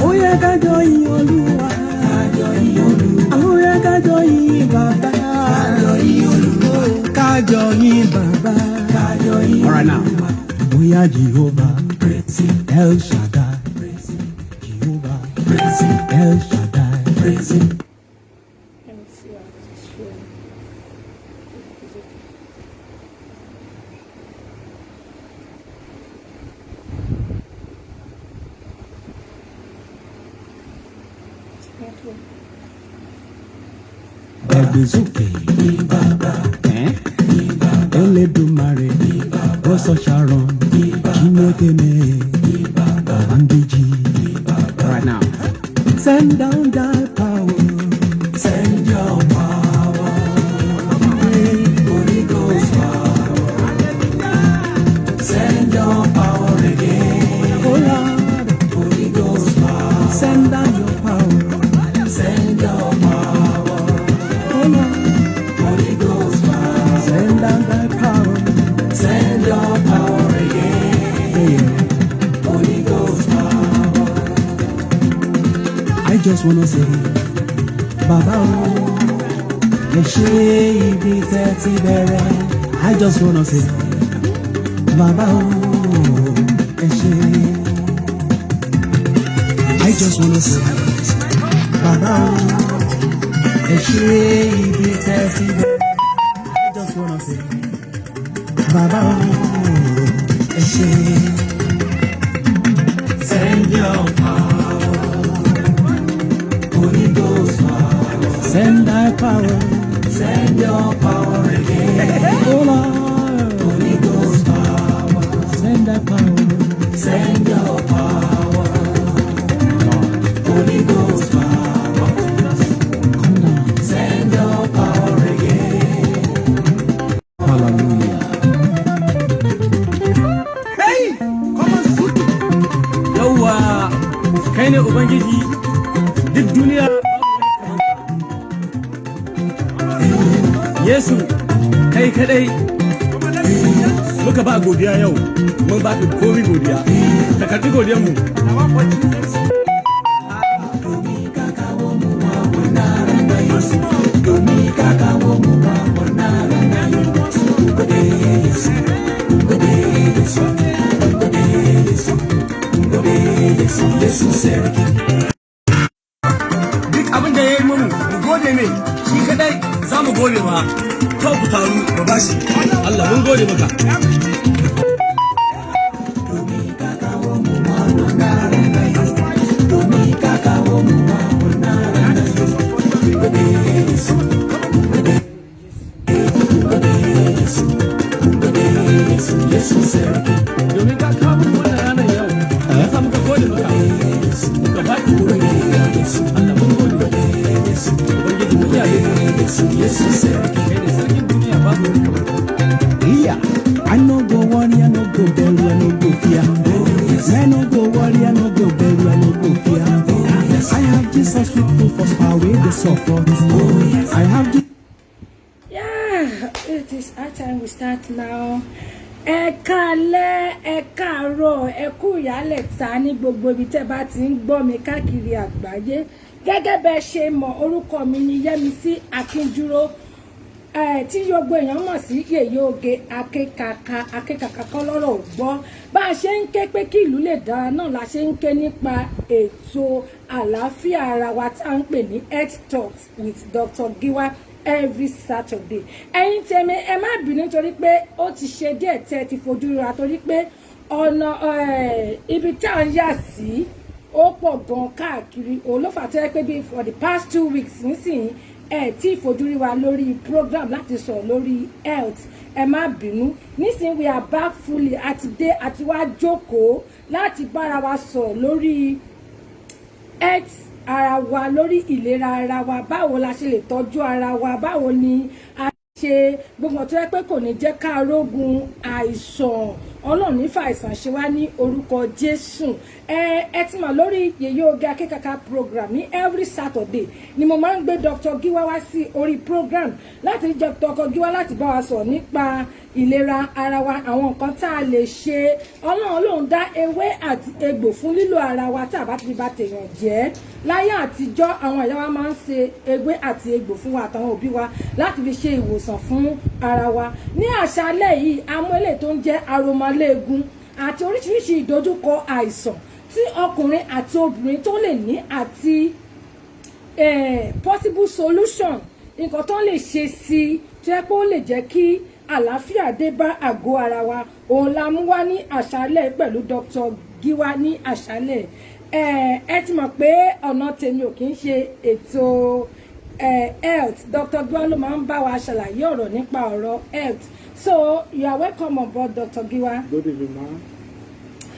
Oya kájọ yìn Olúwa. Oya kájọ yìn Baba. Kájọ yìn Baba. All right now. Oya Jehovah, El Shaddai. Jehovah, El Shaddai. Ẹ̀gbẹ́sókè Baba, Elédùmarè, Bọ́sọ̀ Sharon, Chinekene, Babangiji. Right now, send down thy power, send your power, Holy Ghost power, send your power again, oh Lord, Holy Ghost power, send down your power, send your power, oh Lord, Holy Ghost power, send down thy power, send your power again, Holy Ghost power. I just wanna say, Baba, ẹ ṣé ibi tẹ́ ti bẹ̀rẹ̀. I just wanna say, Baba, ẹ ṣé. I just wanna say, Baba, ẹ ṣé ibi tẹ́ ti bẹ̀rẹ̀. I just wanna say, Baba, ẹ ṣé. Send your power, Holy Ghost power, send thy power, send your power again, oh Lord, Holy Ghost power, send thy power, send your power, Holy Ghost power, come down, send your power again, hallelujah. Hey, come on, sit. Yawwa, kai ne Ubangiji duk duniya. Yesu, kai kadai muka ba godiya yau, mun ba ka komi godiya, ka karbi godiyar mu. Duk abin da ya yi mu gode mai, shi kadai za mu gode ma, kawai ku taru mu bashi. Allah mun gode maka. Domin ka kawo wannan ranar yau, ya samu ka gode maka, ka ba ki wuri. Allah mun gode maka. Ubangiji mu ya yi Yesu sarki, kai ne sarkin duniya babu wani kamar ka. Yeah, I no go worry, I no go bury, I no go fear. I no go worry, I no go bury, I no go fear. I have Jesus with me for power with the support. I have Jesus. Yeah, it is our time we start now. Ẹ káalẹ́, ẹ káàárọ̀, ẹ kú ìyálẹ̀ta ní gbogbo ibi tẹ́ bá ti ń gbọ́ mi káàkiri àgbáyé. Gẹ́gẹ́ bẹ́ ṣe mọ̀, orúkọ mi ni Yẹ́misí Akíndúró. Tí gbogbo èèyàn mọ̀ sí Yèyé Oge akékaka kọ́ lọ́rọ̀ gbọ́. Bá a ṣe ń ké pé kí ìlú lè dára náà la ṣe ń ké nípa ètò àlàáfíà ara wa tí a ń pè ní Health Talks with Dr. Giwa every Saturday. Ẹ̀yin tèmi ẹ má bínú torí pé ó ti ṣe díẹ̀ tẹ́ ti fojú ra torí pé ọ̀nà ibi tí à ń yà sí ó pọ̀ gan káàkiri òun ló fà tó yẹ pé bí for the past 2 weeks nísìnyí tí ìfojú rí wa lórí program láti sọ̀rọ̀ lórí health. Ẹ má bínú nísìnyí we are back fully àti dé àti wá jókòó láti bára wa sọ̀rọ̀ lórí health ara wa, lórí ìlera ara wa, báwo la ṣe lè tọ́jú ara wa, báwo ni a ṣe gbogbo tó yẹ pé kò ní jẹ́ ká rógun àìsàn. Ọlọ́run ní fàìsàn ṣe wá ní orúkọ Jésù. Ẹ ti mọ̀ lórí Yèyé Oge akékaka program ní every Saturday ni mo máa ń gbé Dr. Giwa wá sí orí program láti rí Dr. Giwa láti bá wa sọ̀rọ̀ nípa ìlera ara wa, àwọn nǹkan tá a lè ṣe. Ọlọ́run ló ń dá ewé àti egbò fún lílò ara wa tá a bá ti fi bà tèèyàn jẹ́. Láyé àtijọ́ àwọn ìyá wa máa ń ṣe ewé àti egbò fún wa àtàwọn òbí wa láti fi ṣe ìwòsàn fún ara wa. Ní àṣálẹ́ yìí a mú eléyìí tó ń jẹ́ aromọléegun àti oríṣiríṣi ìdojúkọ àìsàn tí ọkùnrin àti obìnrin tó lè ní àti possible solution, nǹkan tó lè ṣe sí tó yẹ pé ó lè jẹ́ kí àlàáfíà dé bá àgọ́ ara wa. Òun la mú wá ní àṣálẹ́ pẹ̀lú Dr. Giwa ní àṣálẹ́. Ẹ ti mọ̀ pé ọ̀nà tèmi ò kì í ṣe ètò health. Dr. Giwa ló máa ń bá wa ṣàlàyé ọ̀rọ̀ nípa ọ̀rọ̀ health. So you are welcome on board, Dr. Giwa. Good evening, ma'am.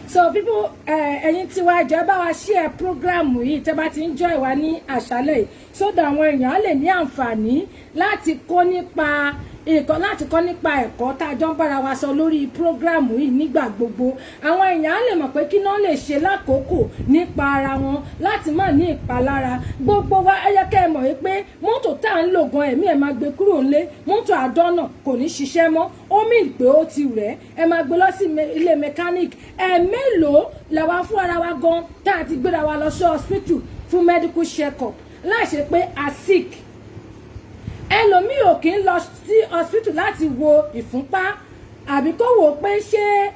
So people, ẹ̀yin tí wá jẹ́ bá wa share program yìí tẹ́ bá ti ń join wa ní àṣálẹ́ yìí, so that àwọn èèyàn lè ní àǹfààní láti kọ́ nípa ẹ̀kọ́ tá a jọ ń bára wa sọ lórí program yìí nígbà gbogbo. Àwọn èèyàn lè mọ̀ pé kí náà lè ṣe lákòókò nípa ara wọn láti má ní ìpalára. Gbogbo wa ẹ yẹ kẹ́ ẹ mọ̀ wípé mọ́tò tá à ń lò gan ẹ̀mí ẹ̀ máa gbé kúrò ńlé, mọ́tò àdọ́nà kò ní ṣiṣẹ́ mọ́, ó mì pé ó ti rẹ̀, ẹ máa gbé lọ sí ilé mechanic. Mélòó la wá fún ara wa gan tá a ti gbéra wa lọ sí hospital fún medical check up láì ṣe pé a sick. Ẹlòmíì ò kí ń lọ sí hospital láti wo ìfúnpá àbí kó wò pé ṣé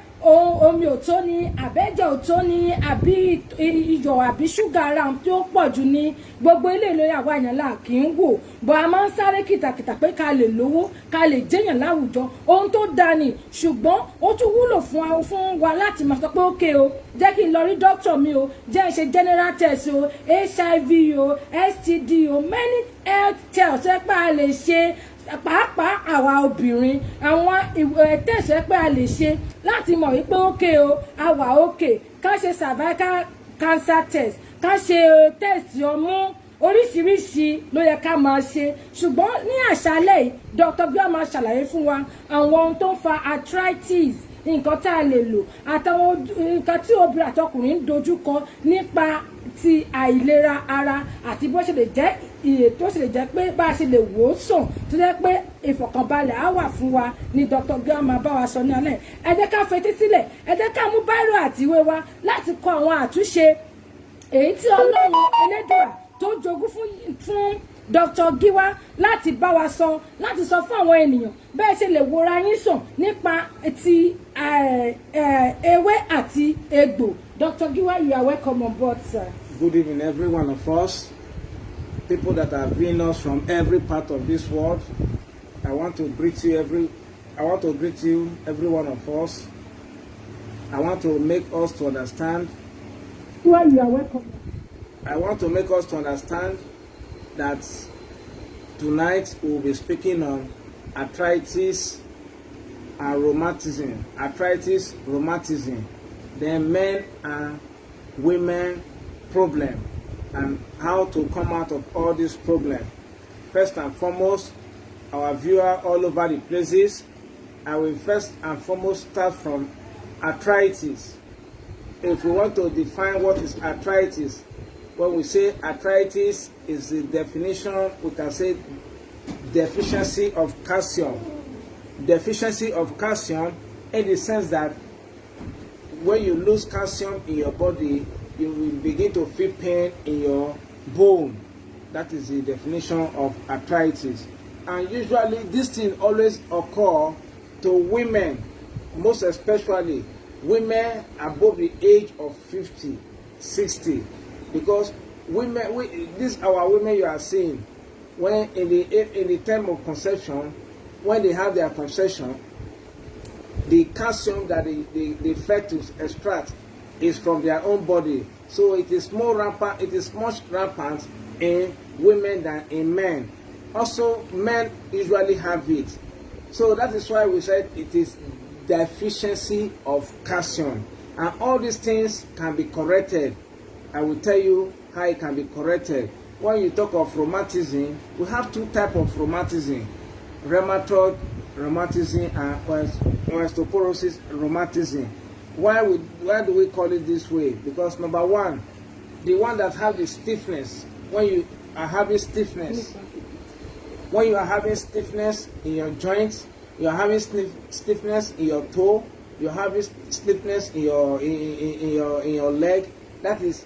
omi ò tó ni, àbẹ́jẹ̀ ò tó ni, àbí iyọ̀ àbí ṣúgà ara tí ó pọ̀ jù ní. Gbogbo ilé ìlú àwa èèyàn là kì í wò, bọ̀ a máa ń sáré kìtàkìtà pé ká lè lówó, ká lè jẹ́yàn láwùjọ. Ohun tó dáa ni, ṣùgbọ́n ó tún wúlò fún wa láti máa sọ pé ókè o, jẹ́ kí n lọ rí dókítà mi o, jẹ́ ṣe general test o, HIV o, STD o, many health tests ẹ pé a lè ṣe pàápàá àwa obìnrin. Àwọn tẹ̀sẹ̀ pé a lè ṣe láti mọ̀ wípé ókè o, a wà ókè. Ká ṣe cervical cancer test, ká ṣe test ọmú, oríṣiríṣi ló yẹ ká máa ṣe. Ṣùgbọ́n ní àṣálẹ́ yìí Dr. Giwa máa ṣàlàyé fún wa àwọn ohun tó ń fa arthritis, nǹkan tá a lè lò àtàwọn nǹkan tí obìnrin àtọkùnrin ń dojúkọ nípa ti àìlera ara àti bó ṣe lè jẹ́ tó ṣe lè jẹ́ pé bá a ṣe lè wò ó sàn tó jẹ́ pé ìfọ̀kànbalẹ̀ á wà fún wa ní Dr. Giwa máa bá wa sọ ní alẹ́. Ẹ jẹ́ ká fetí sílẹ̀, ẹ jẹ́ ká mú báírò àti ìwé wa láti kọ àwọn àtúnṣe èyí tí Ọlọ́run Elédùà tó jogún fún Dr. Giwa láti bá wa sọ, láti sọ fún àwọn ènìyàn bẹ́ẹ̀ ṣe lè wòra yín sàn nípa ti ewé àti egbò. Dr. Giwa, you are welcome on board, sir. Good evening, every one of us. People that are viewing us from every part of this world. I want to greet you, every one of us. I want to make us to understand. Well, you are welcome. I want to make us to understand that tonight we will be speaking on arthritis and rheumatism. Arthritis, rheumatism, then men and women problem, and how to come out of all these problems. First and foremost, our viewer all over the places, I will first and foremost start from arthritis. If we want to define what is arthritis, when we say arthritis is the definition, we can say deficiency of calcium. Deficiency of calcium in the sense that when you lose calcium in your body, you will begin to feel pain in your bone. That is the definition of arthritis. And usually this thing always occur to women, most especially women above the age of 50, 60. Because women, these our women you are seeing, when in the time of conception, when they have their conception, the calcium that the fetus extract is from their own body. So it is more rampant, it is much rampant in women than in men. Also, men usually have it. So that is why we said it is deficiency of calcium. And all these things can be corrected. I will tell you how it can be corrected. When you talk of rheumatism, we have two types of rheumatism: rheumatoid rheumatism and osteoporosis rheumatism. Why do we call it this way? Because number one, the one that have the stiffness, when you are having stiffness in your joints, you're having stiffness in your toe, you're having stiffness in your leg. That is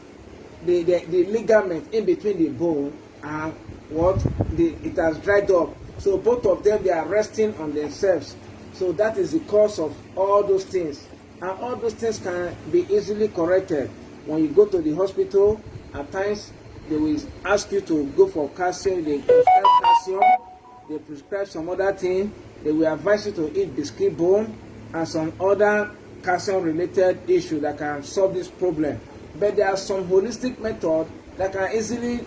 the ligament in between the bone and it has dried up. So both of them, they are resting on themselves. So that is the cause of all those things. And all those things can be easily corrected. When you go to the hospital, at times they will ask you to go for calcium. They prescribe calcium, they prescribe some other thing. They will advise you to eat biscuit bone and some other calcium related issue that can solve this problem. But there are some holistic methods that can easily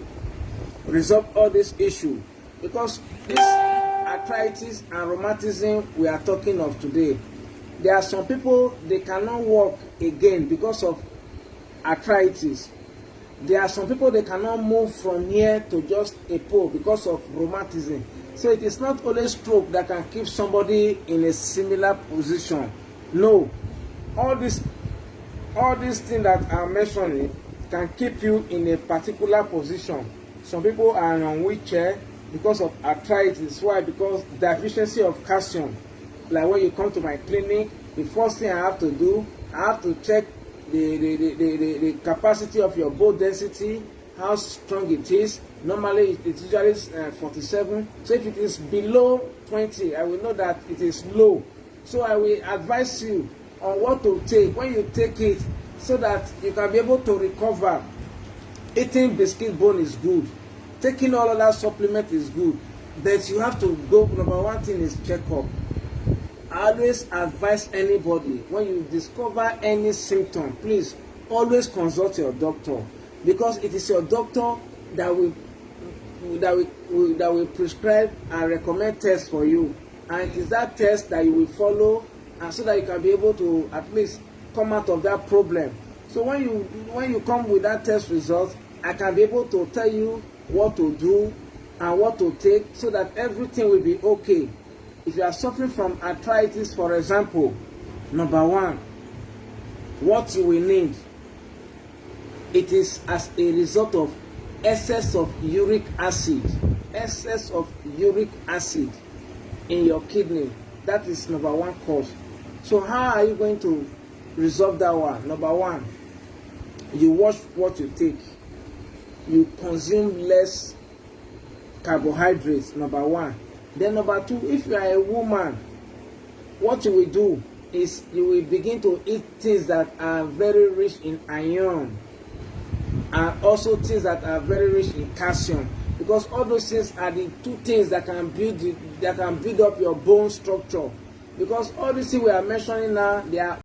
resolve all this issue, because this arthritis and rheumatism we are talking of today, there are some people, they cannot walk again because of arthritis. There are some people, they cannot move from here to just a pole because of rheumatism. So it is not only stroke that can keep somebody in a similar position. No, all these things that I'm mentioning can keep you in a particular position. Some people are on wheelchair because of arthritis. Why? Because deficiency of calcium. Like when you come to my clinic, the first thing I have to do, I have to check the capacity of your bone density, how strong it is. Normally it usually is 47. So if it is below 20, I will know that it is low. So I will advise you on what to take when you take it, so that you can be able to recover. Eating biscuit bone is good. Taking all other supplement is good. But you have to go, number one thing is check up. I always advise anybody, when you discover any symptom, please always consult your doctor, because it is your doctor that will prescribe and recommend tests for you, and it is that test that you will follow, and so that you can be able to at least come out of that problem. So when you come with that test result, I can be able to tell you what to do and what to take, so that everything will be okay. If you are suffering from arthritis, for example, number one, what you will need, it is as a result of excess of uric acid in your kidney. That is number one cause. So how are you going to resolve that one? Number one, you watch what you take. You consume less carbohydrates, number one. Then number two, if you are a woman, what you will do is you will begin to eat things that are very rich in iron, and also things that are very rich in calcium, because all those things are the two things that can build up your bone structure. Because all these things we are mentioning now, they are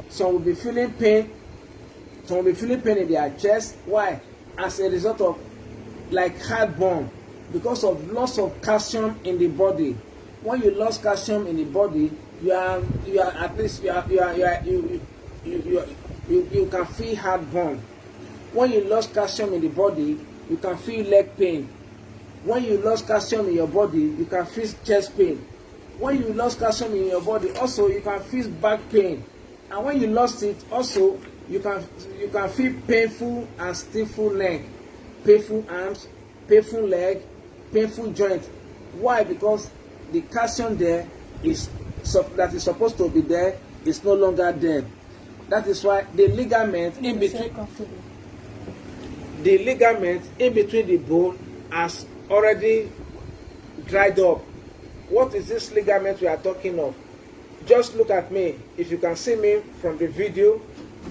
some will be feeling pain. Some will be feeling pain in their chest. Why? As a result of like heartburn, because of loss of calcium in the body. When you lose calcium in the body, you can feel heartburn. When you lose calcium in the body, you can feel leg pain. When you lose calcium in your body, you can feel chest pain. When you lose calcium in your body, also you can feel back pain. And when you lost it, also you can feel painful and stifful neck, painful arms, painful leg, painful joint. Why? Because the calcium that is supposed to be there is no longer there. That is why the ligament in between the bone has already dried up. What is this ligament we are talking of? just look at me. If you can see me from the video,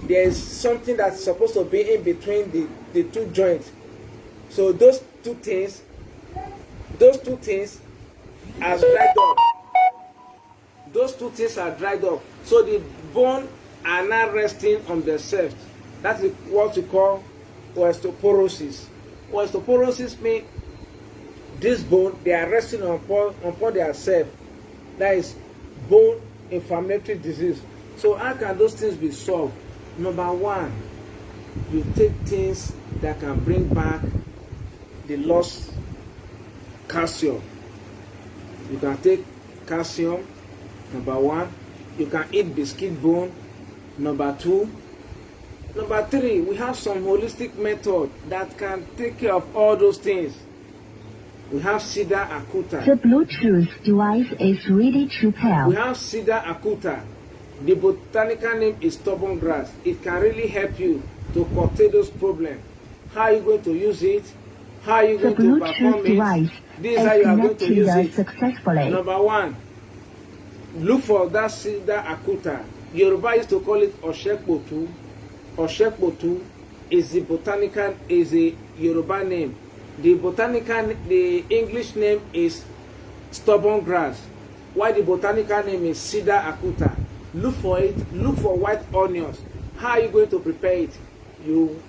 there is something that's supposed to be in between the two joints. So those two things are dried up. Those two things are dried up. So the bone are now resting on themselves. That is what we call osteoporosis. Osteoporosis means this bone, they are resting upon themselves. That is bone inflammatory disease. So how can those things be solved? Number one, you take things that can bring back the lost calcium. You can take calcium, number one. You can eat biscuit bone, number two. Number three, we have some holistic method that can take care of all those things. We have Cedar Acuta. The Bluetooth device is ready to pair. We have Cedar Acuta. The botanical name is stubborn grass. It can really help you to curtail those problems. How are you going to use it? How are you The going to perform Bluetooth device it? This is how you are going to use connected it. successfully. Number one, look for that Cedar Acuta. Yoruba used to call it Oshekpotu. Oshekpotu is a Yoruba name. The English name is stubborn grass. Why the botanical name is Cedar Acuta? Look for it. Look for white onions. How are you going to prepare it? You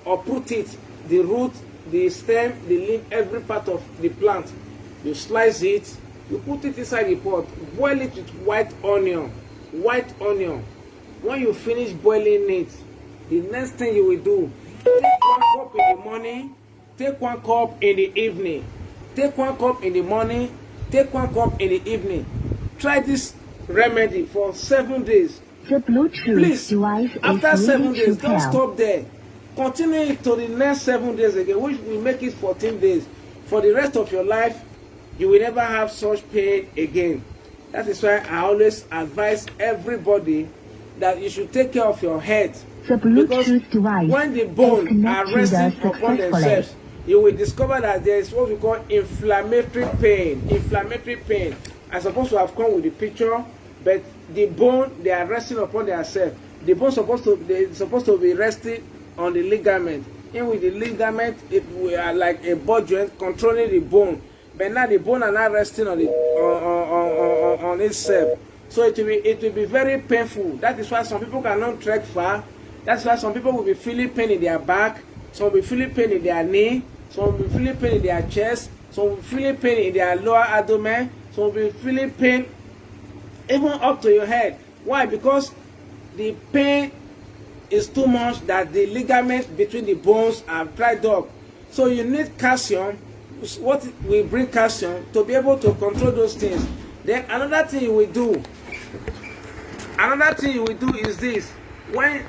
uproot it, the root, the stem, the leaf, every part of the plant. You slice it. You put it inside the pot. Boil it with white onion. White onion. When you finish boiling it, the next thing you will do, take 1 cup in the morning, take 1 cup in the evening. Take 1 cup in the morning, take 1 cup in the evening. Try this remedy for 7 days. The Bluetooth Please, device after is 7 ready to days, don't pair. stop there. Continue it to the next 7 days again, which will make it 14 days. For the rest of your life, you will never have such pain again. That is why I always advise everybody that you should take care of your head. The Because Bluetooth device when the is bone are connected resting upon successfully. themselves, you will discover that there is what we call inflammatory pain. Inflammatory pain. I'm supposed to have come with the picture, but the bone, they are resting upon themselves. The bone supposed to be resting on the ligament. In with the ligament, we are like a ball joint controlling the bone. But now the bone are not resting on on itself. So it will be very painful. That is why some people cannot trek far. That's why some people will be feeling pain in their back. Some will be feeling pain in their knee. Some will be feeling pain in their chest. Some will be feeling pain in their lower abdomen. Some will be feeling pain even up to your head. Why? Because the pain is too much that the ligaments between the bones are dried up. So you need calcium. What will bring calcium to be able to control those things. Then another thing you will do is this. When,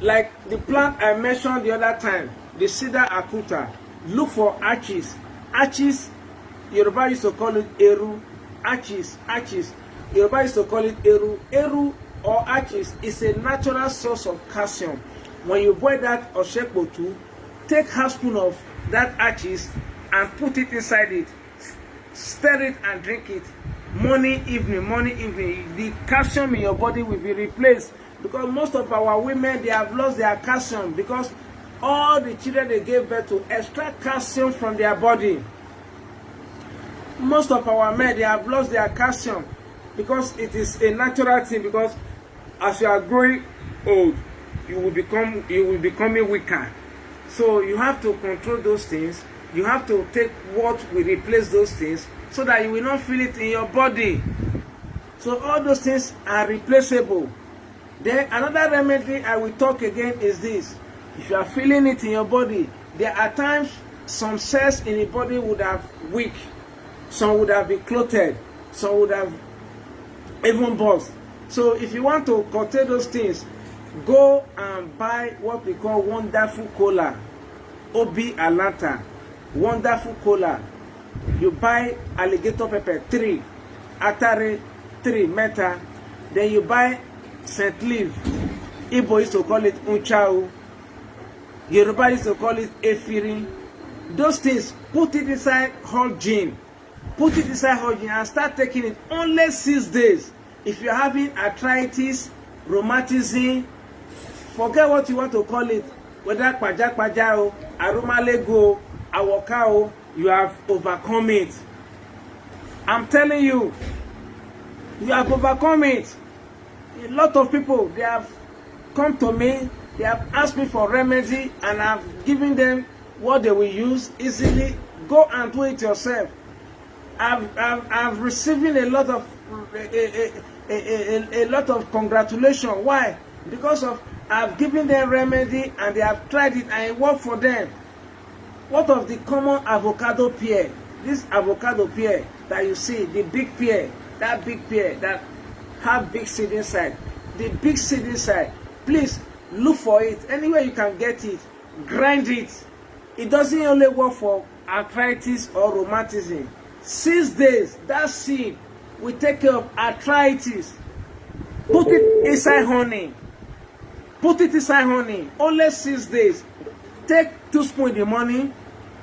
like the plant I mentioned the other time, the Cedar Acuta, look for arches. Arches, Yoruba used to call it eru. Arches. Yoruba used to call it eru. Eru or arches is a natural source of calcium. When you boil that oshekpotu, take half spoon of that arches and put it inside it. Stir it and drink it. Morning, evening. The calcium in your body will be replaced. Because most of our women, they have lost their calcium because all the children they gave birth to extract calcium from their body. Most of our men, they have lost their calcium because it is a natural thing. Because as you are growing old, you will becoming weaker. So you have to control those things. You have to take what will replace those things so that you will not feel it in your body. So all those things are replaceable. Then another remedy I will talk again is this. If you are feeling it in your body, there are times some cells in the body would have weak. Some would have been clotted. Some would have even burst. So if you want to curtail those things, go and buy what we call Wonderful Cola. Obi Alanta. Wonderful Cola. You buy alligator pepper 3, atare 3 meta. Then you buy St. Leaf. Igbo used to call it Unchau. Yoruba used to call it Efirin. Those things, put it inside whole gin. Put it inside hygiene and start taking it. Only 6 days. If you're having arthritis, rheumatism, forget what you want to call it, whether paja o, arumalego, awoka o, you have overcome it. I'm telling you, you have overcome it. A lot of people, they have come to me, they have asked me for remedy, and I've given them what they will use easily. Go and do it yourself. I've receiving a lot of a lot of congratulations. Why? Because of I've given them remedy and they have tried it and it worked for them. What of the common avocado pear? This avocado pear that you see, the big pear, that big pear that have big seed inside, the big seed inside. Please look for it anywhere you can get it. Grind it. It doesn't only work for arthritis or rheumatism. 6 days, that seed will take care of arthritis. Put it inside honey. Put it inside honey. Only 6 days. Take 2 spoons in the morning,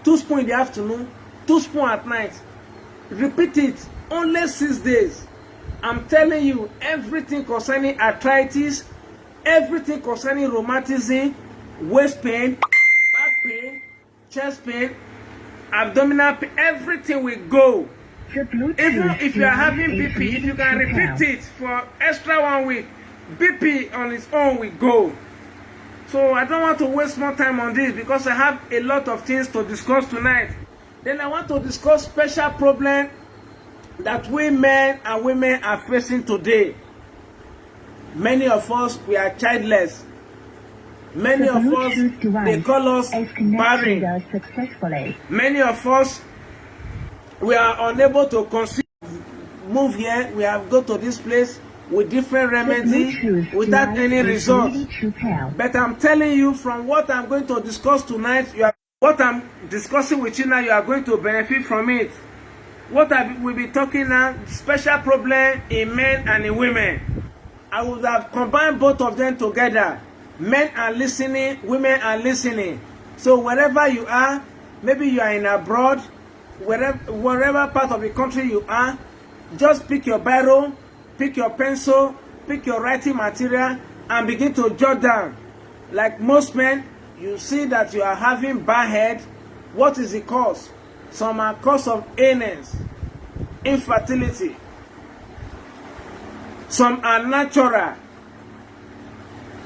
2 spoons in the afternoon, 2 spoons at night. Repeat it. Only 6 days. I'm telling you, everything concerning arthritis, everything concerning rheumatism, waist pain, back pain, chest pain, abdominal pain, everything will go. Even if you are having BP, if you can repeat it for extra 1 week, BP on its own will go. So I don't want to waste more time on this because I have a lot of things to discuss tonight. Then I want to discuss special problem that we men and women are facing today. Many of us, we are childless. Many of us, they call us barren. Many of us, we are unable to conceive. Move here, we have go to this place with different remedies without any result. But I'm telling you, from what I'm going to discuss tonight, what I'm discussing with you now, you are going to benefit from it. What I will be talking now, special problem in men and in women. I would have combined both of them together. Men are listening, women are listening. So wherever you are, maybe you are in abroad, wherever part of the country you are, just pick your biro, pick your pencil, pick your writing material, and begin to jot down. Like most men, you see that you are having bad head. What is the cause? Some are cause of illness, infertility. Some are natural.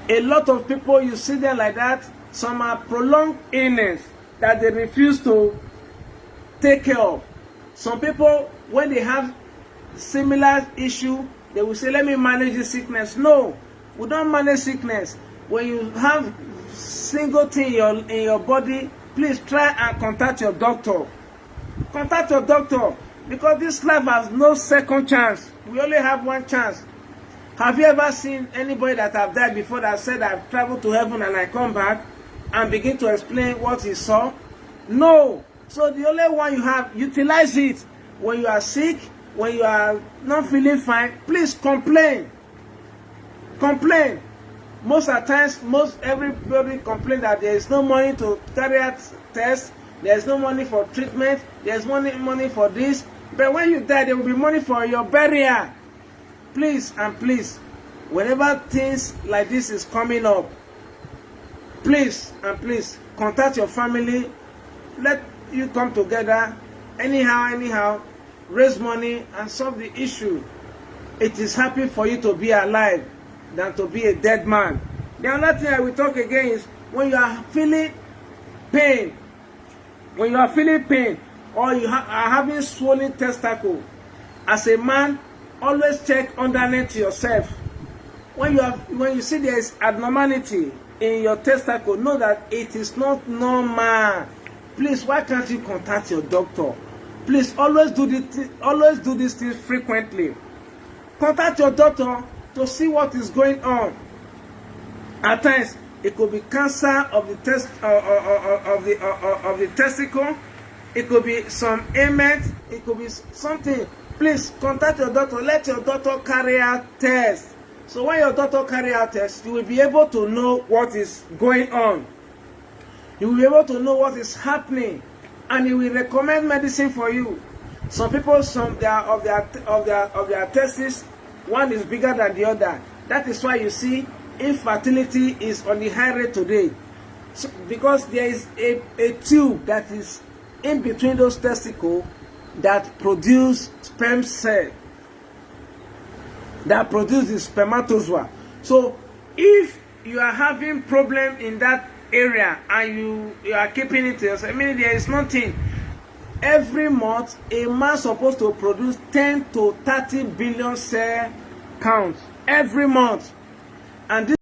A lot of people, you see them like that. Some are prolonged illness that they refuse to take care of. Some people, when they have similar issue, they will say, let me manage the sickness. No, we don't manage sickness. When you have single thing in your body, please try and contact your doctor. Contact your doctor, because this life has no second chance. We only have one chance. Have you ever seen anybody that have died before that said, I've traveled to heaven and I come back, and begin to explain what he saw? No. So the only one you have, utilize it. When you are sick, when you are not feeling fine, please complain. Complain. Most of the times, everybody complains that there is no money to carry out tests, there is no money for treatment, there is money for this. But when you die, there will be money for your burial. Please and please, whenever things like this is coming up, please and please contact your family. Let you come together anyhow, raise money and solve the issue. It is happy for you to be alive than to be a dead man. The other thing I will talk again is when you are feeling pain, or you are having swollen testicle, as a man, always check underneath yourself. When you see there is abnormality in your testicle, know that it is not normal. Please, why can't you contact your doctor? Please, always do this thing frequently. Contact your doctor to see what is going on. At times, it could be cancer of the testicle. It could be some ailment. It could be something. Please contact your doctor. Let your doctor carry out tests. So when your doctor carry out tests, you will be able to know what is going on. You will be able to know what is happening, and he will recommend medicine for you. Some people, some of their testes, one is bigger than the other. That is why you see infertility is on the high rate today. So, because there is a tube that is in between those testicles that produce sperm cell, that produces spermatozoa. So if you are having problem in that area and you are keeping it to yourself, I mean, there is nothing. Every month a man supposed to produce 10 to 30 billion cell counts every month, and this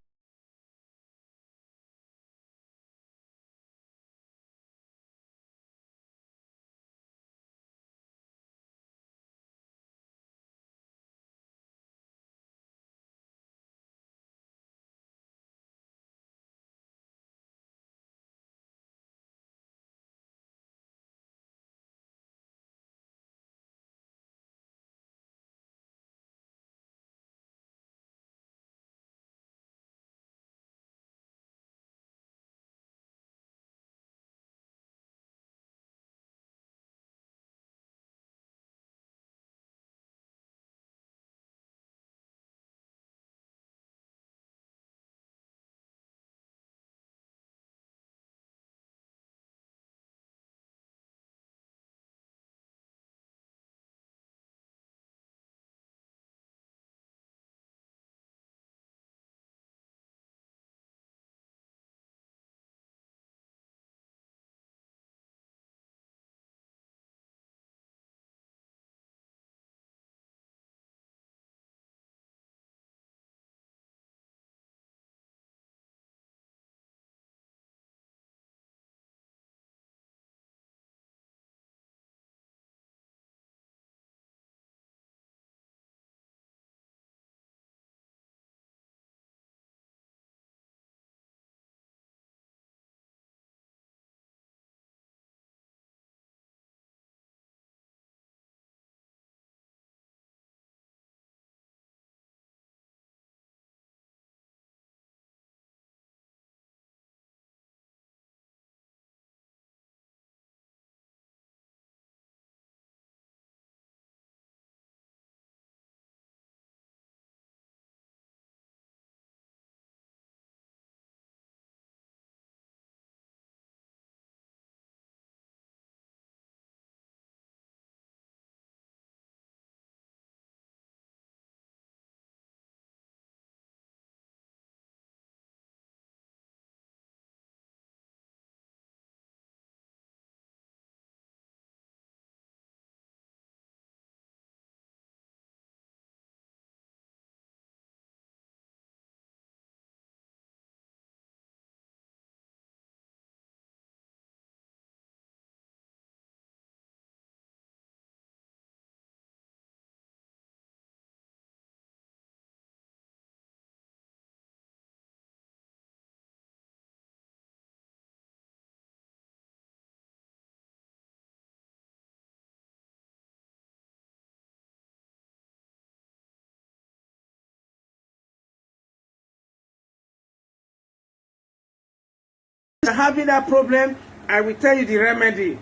you are having that problem, I will tell you the remedy.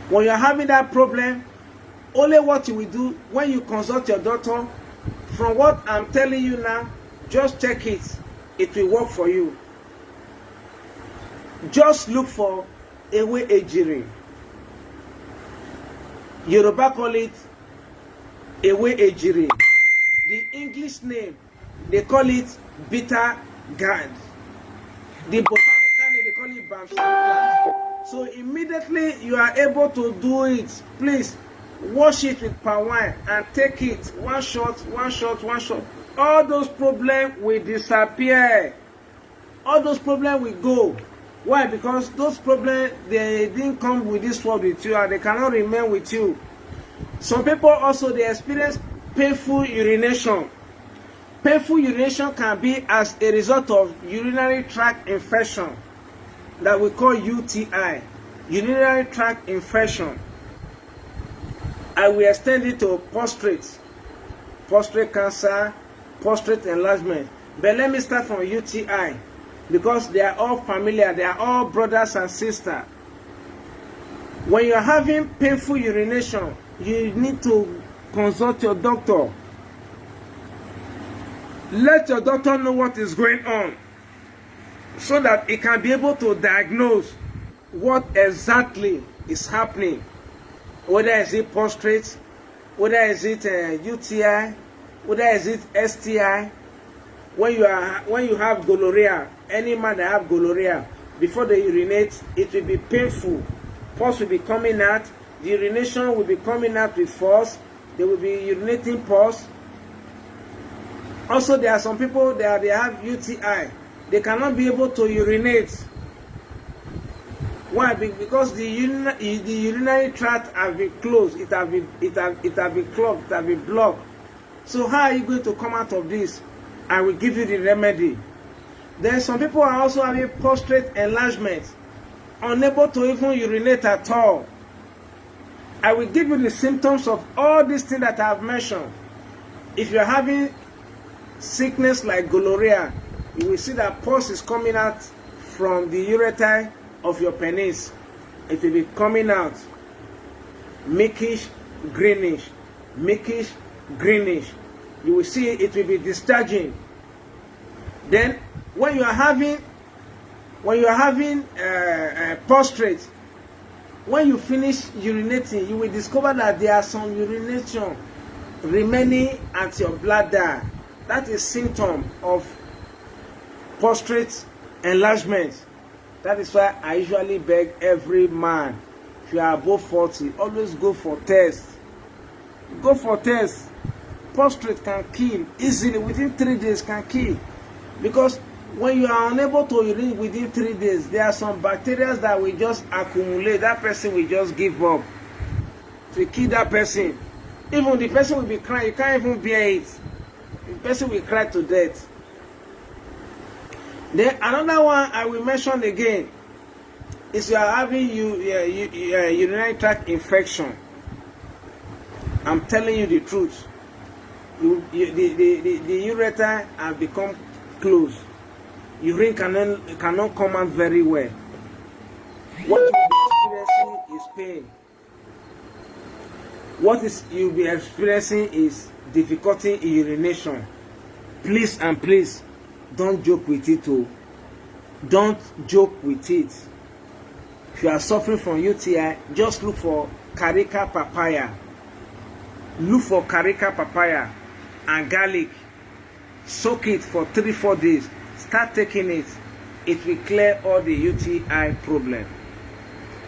When you are having that problem, only what you will do when you consult your doctor, from what I'm telling you now, just check it. It will work for you. Just look for Ewe Ejiri. Yoruba call it Ewe Ejiri. The English name, they call it bitter gourd. The botanical name, they call it Bamsa. So immediately you are able to do it, please wash it with palm wine and take it one shot, one shot, one shot. All those problems will disappear. All those problems will go. Why? Because those problems, they didn't come with this world with you and they cannot remain with you. Some people also, they experience painful urination. Painful urination can be as a result of urinary tract infection that we call UTI, urinary tract infection. I will extend it to prostate cancer, prostate enlargement. But let me start from UTI because they are all familiar, they are all brothers and sisters. When you're having painful urination, you need to consult your doctor. Let your doctor know what is going on so that he can be able to diagnose what exactly is happening. Whether is it prostate, whether is it UTI, whether is it STI. When you have gonorrhea, any man that have gonorrhea, before they urinate, it will be painful. Pus will be coming out. The urination will be coming out with force. They will be urinating pus. Also, there are some people that they have UTI. They cannot be able to urinate. Why? Because the urinary tract has been closed. It has been clogged. It has been blocked. So how are you going to come out of this? I will give you the remedy. Then some people are also having prostate enlargement, unable to even urinate at all. I will give you the symptoms of all these things that I have mentioned. If you are having sickness like gonorrhea, you will see that pus is coming out from the ureter of your penis. It will be coming out milkish, greenish, milkish, greenish. You will see it will be discharging. Then when you are having prostate, when you finish urinating, you will discover that there are some urination remaining at your bladder. That is symptom of prostate enlargement. That is why I usually beg every man, if you are above 40, always go for tests. Go for tests. Prostate can kill easily, within 3 days can kill. Because when you are unable to urinate within 3 days, there are some bacteria that will just accumulate. That person will just give up. To kill that person. Even the person will be crying. You can't even bear it. The person will cry to death. Then another one I will mention again is you are having urinary tract infection. I'm telling you the truth. The ureter has become closed. Urine cannot come out very well. What you will be experiencing is pain. What you'll be experiencing is difficulty in urination. Please and please, don't joke with it. Don't joke with it. If you are suffering from UTI, just look for Carica papaya. Look for Carica papaya and garlic. Soak it for 3-4 days. Start taking it. It will clear all the UTI problem.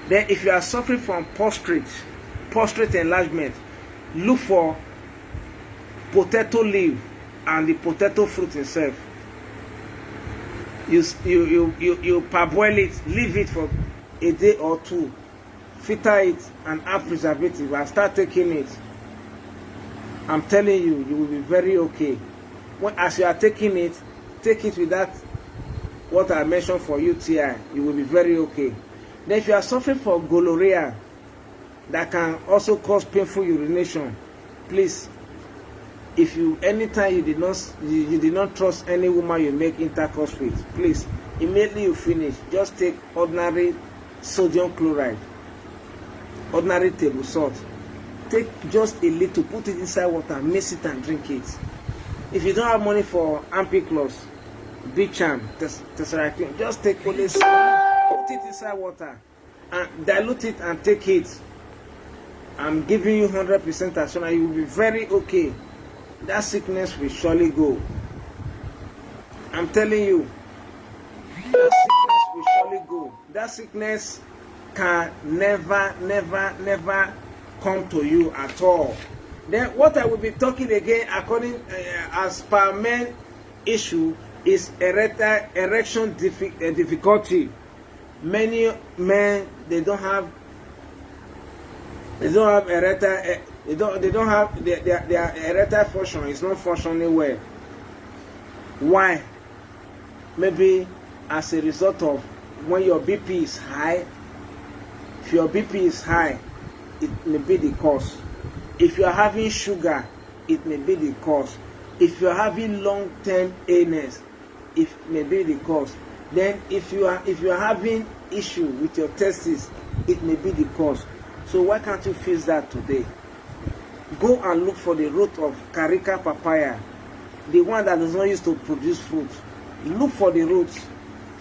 Then if you are suffering from prostate enlargement, look for potato leaf and the potato fruit itself. You parboil it, leave it for a day or two, filter it and add preservative and start taking it. I'm telling you, you will be very okay. As you are taking it, take it with that what I mentioned for UTI. You will be very okay. Then if you are suffering from gonorrhea that can also cause painful urination, please, if anytime you did not trust any woman you make intercourse with, please, immediately you finish, just take ordinary sodium chloride, ordinary table salt. Take just a little, put it inside water, mix it and drink it. If you don't have money for Ampiclox, Bicham, Tesseract, just take only some, put it inside water and dilute it and take it. I'm giving you 100% assurance you will be very okay. That sickness will surely go. I'm telling you, that sickness will surely go. That sickness can never come to you at all. Then what I will be talking again, according as per men issue, is erection difficulty. Many men they don't have erectile. They don't have their erectile function is not functioning well. Why? Maybe as a result of when your BP is high. If your BP is high, it may be the cause. If you are having sugar, it may be the cause. If you are having long-term illness, it may be the cause. Then if you are having issue with your testes, it may be the cause. So why can't you fix that today? Go and look for the root of Carica papaya, the one that does not used to produce fruit. Look for the roots,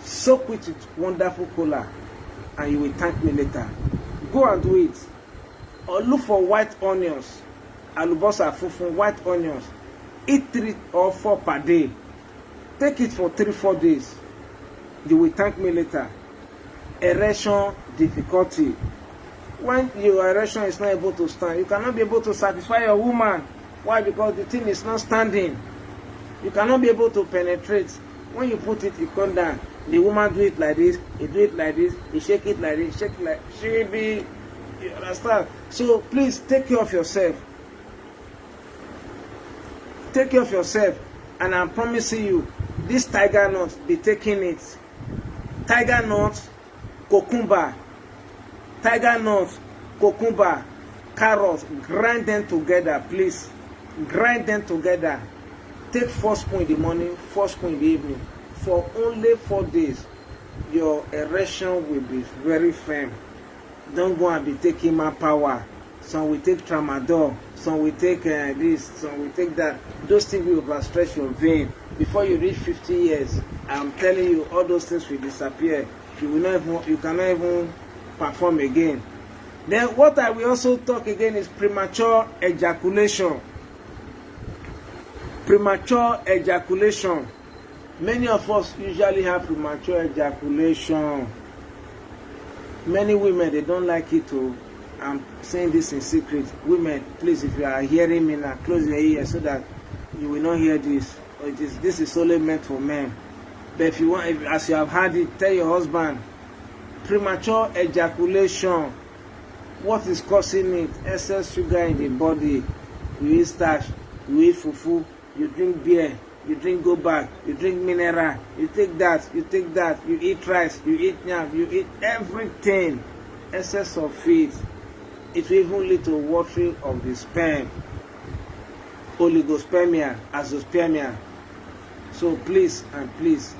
soak it with wonderful cola, and you will thank me later. Go and do it. Or look for white onions, alubosa funfun, white onions. Eat 3 or 4 per day. Take it for 3-4 days. You will thank me later. Erection difficulty. When your erection is not able to stand, you cannot be able to satisfy your woman. Why? Because the thing is not standing. You cannot be able to penetrate. When you put it, you come down. The woman do it like this, you do it like this, you shake it like this, shake it like she will be, you understand? So please take care of yourself. Take care of yourself, and I'm promising you, this tiger nut, be taking it. Tiger nut, cucumber, tiger nut, cucumber, carrots, grind them together, please. Grind them together. Take 4 spoons in the morning, 4 spoons in the evening. For only 4 days, your erection will be very firm. Don't go and be taking manpower. Some will take tramadol, some will take this, some will take that. Those things will overstretch your vein. Before you reach 50 years, I'm telling you, all those things will disappear. You will not even, you cannot even perform again. Then what I will also talk again is premature ejaculation. Premature ejaculation. Many of us usually have premature ejaculation. Many women, they don't like it too. I'm saying this in secret. Women, please, if you are hearing me now, close your ears so that you will not hear this. This is only meant for men. But if you want, as you have had it, tell your husband. Premature ejaculation. What is causing it? Excess sugar in the body. You eat starch, you eat fufu, you drink beer, you drink go back, you drink mineral, you take that, you eat rice, you eat yam, you eat everything. Excess of feed. It will even lead to watering of the sperm, oligospermia, azoospermia. So please and please,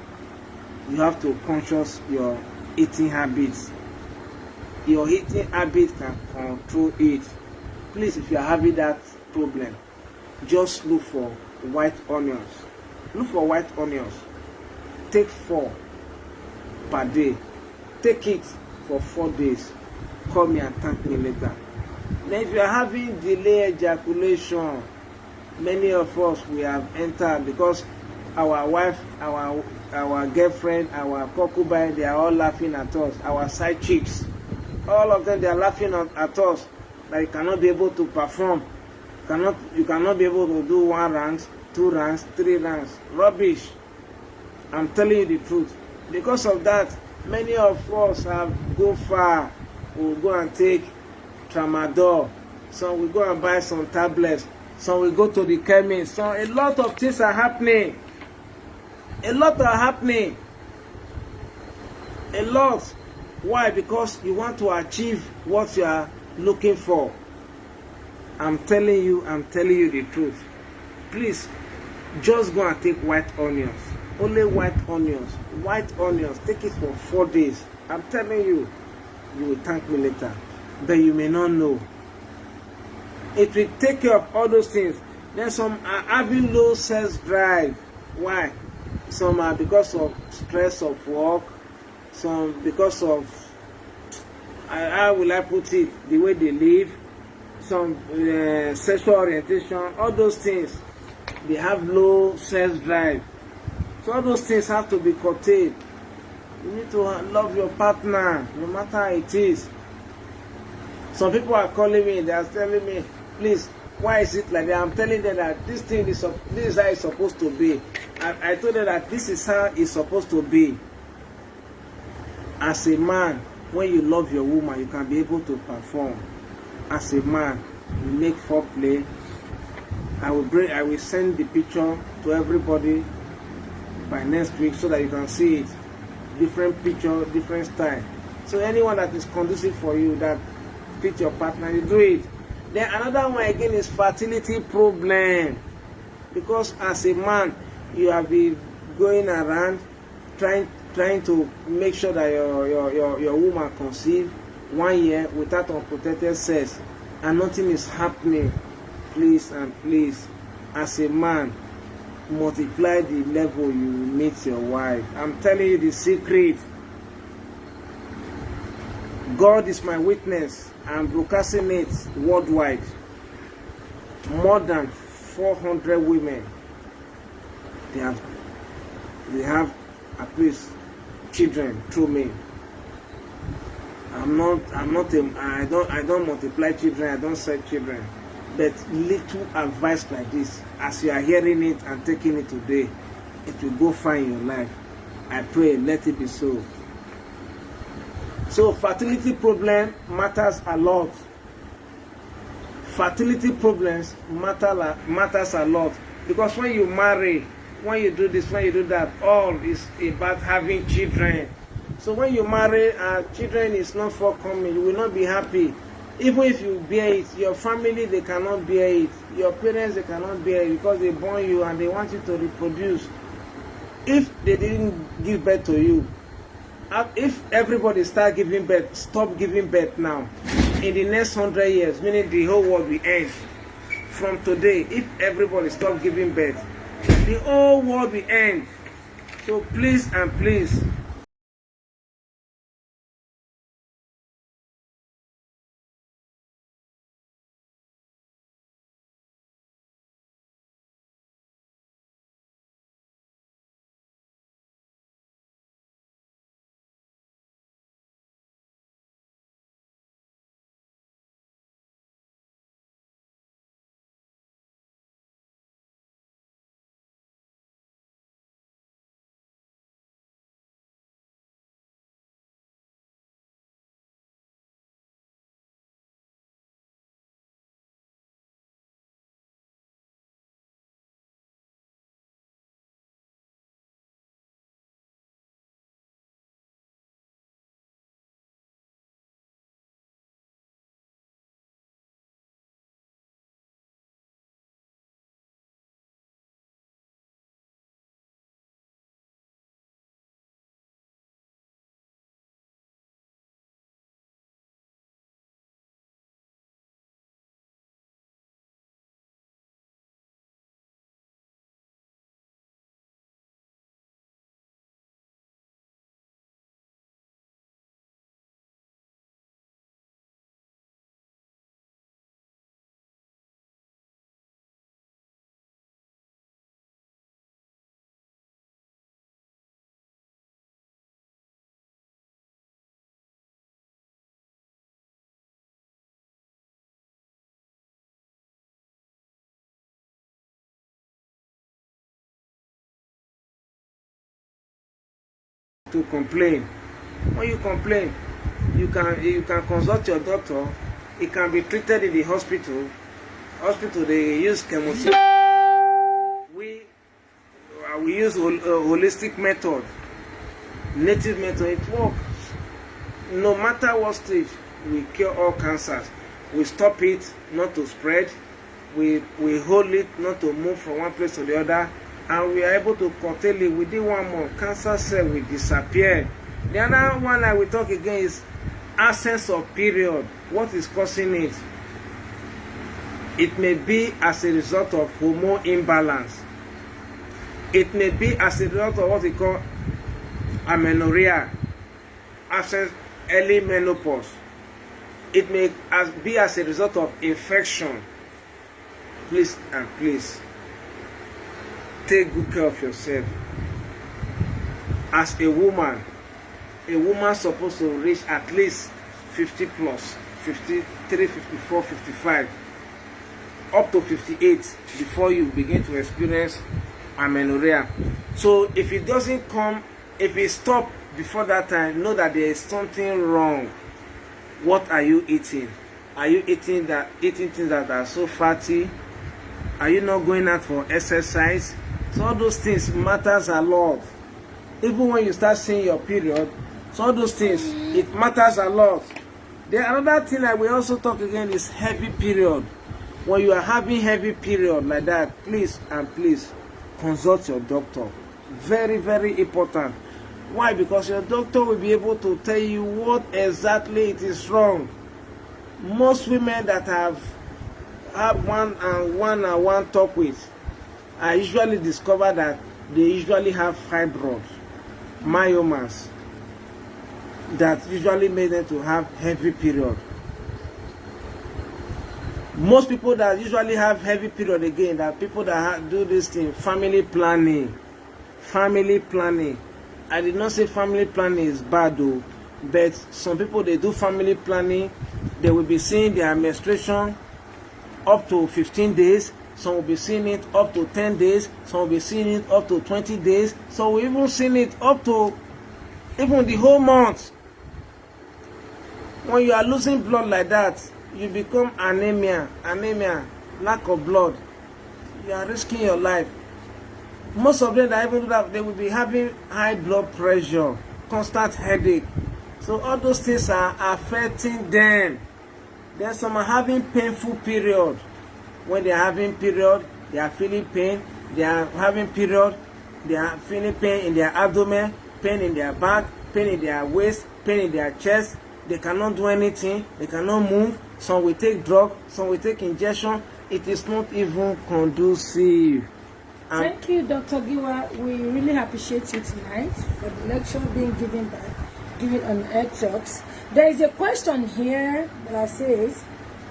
you have to conscious your eating habits. Your eating habit can control it. Please, if you are having that problem, just look for white onions. Look for white onions. Take 4 per day. Take it for 4 days. Call me and thank me later. Then if you are having delayed ejaculation, many of us, we have entered because our wife, our girlfriend, our concubine, they are all laughing at us. Our side chicks, all of them, they are laughing at us that you cannot be able to perform. You cannot be able to do 1 round, 2 rounds, 3 rounds. Rubbish. I'm telling you the truth. Because of that, many of us have gone far. We'll go and take tramadol. Some will go and buy some tablets. Some will go to the chemist. So a lot of things are happening. A lot are happening. A lot. Why? Because you want to achieve what you are looking for. I'm telling you the truth. Please, just go and take white onions. Only white onions. White onions. Take it for 4 days. I'm telling you, you will thank me later. But you may not know. It will take care of all those things. Then some are having low sex drive. Why? Some are because of stress of work. Some because of, how will I put it, the way they live. Some sexual orientation. All those things. They have low sex drive. So all those things have to be curtailed. You need to love your partner, no matter how it is. Some people are calling me, they are telling me, please, why is it like that? I'm telling them that this is how it's supposed to be. I told them that this is how it's supposed to be. As a man, when you love your woman, you can be able to perform. As a man, you make foreplay. I will send the picture to everybody by next week so that you can see it. Different picture, different style. So anyone that is conducive for you, that fit your partner, you do it. Then another one again is fertility problem. Because as a man, you have been going around trying to make sure that your woman conceive. 1 year without unprotected sex and nothing is happening, please and please, as a man, multiply the level you meet your wife. I'm telling you the secret. God is my witness. I'm broadcasting it worldwide. More than 400 women, they have at least children through me. I don't multiply children, I don't sell children. But little advice like this, as you are hearing it and taking it today, it will go far in your life. I pray, let it be so. So fertility problem matters a lot. Fertility problems matters a lot, because when you marry, when you do this, when you do that, all is about having children. So when you marry and children is not forthcoming, you will not be happy. Even if you bear it, your family, they cannot bear it. Your parents, they cannot bear it because they born you and they want you to reproduce. If they didn't give birth to you, if everybody start giving birth, stop giving birth now, in the next 100 years, meaning the whole world will end. From today, if everybody stop giving birth, the whole world will end. So please and please, to complain. When you complain, you can consult your doctor. It can be treated in the hospital. They use chemotherapy. We use holistic method, native method. It works. No matter what stage, we cure all cancers. We stop it not to spread. We hold it not to move from one place to the other. And we are able to curtail it. Within 1 month, cancer cell will disappear. The other one I will talk again is absence of period. What is causing it? It may be as a result of hormone imbalance. It may be as a result of what we call amenorrhea, absence, early menopause. It may be as a result of infection. Please and please, take good care of yourself. As a woman supposed to reach at least 50 plus, 53, 54, 55, up to 58 before you begin to experience amenorrhea. So if it doesn't come, if it stops before that time, know that there is something wrong. What are you eating? Are you eating things that are so fatty? Are you not going out for exercise? So all those things matters a lot. Even when you start seeing your period, so all those things, it matters a lot. Then another thing I will also talk again is heavy period. When you are having heavy period like that, please and please consult your doctor. Very, very important. Why? Because your doctor will be able to tell you what exactly it is wrong. Most women that have one talk with, I usually discover that they usually have fibroids, myomas, that usually make them to have heavy period. Most people that usually have heavy period again, that people that do this thing, family planning. I did not say family planning is bad though, but some people, they do family planning, they will be seeing their menstruation up to 15 days, some will be seeing it up to 10 days, some will be seeing it up to 20 days, some will even seeing it up to even the whole month. When you are losing blood like that, you become anemia, lack of blood. You are risking your life. Most of them that even do that, they will be having high blood pressure, constant headache. So all those things are affecting them. Then some are having painful period. When they are having period, they are feeling pain. They are having period, they are feeling pain in their abdomen, pain in their back, pain in their waist, pain in their chest. They cannot do anything. They cannot move. Some will take drug, some will take injection. It is not even conducive. Thank you, Dr. Giwa. We really appreciate you tonight for the lecture being given on Health Talks. There is a question here that says,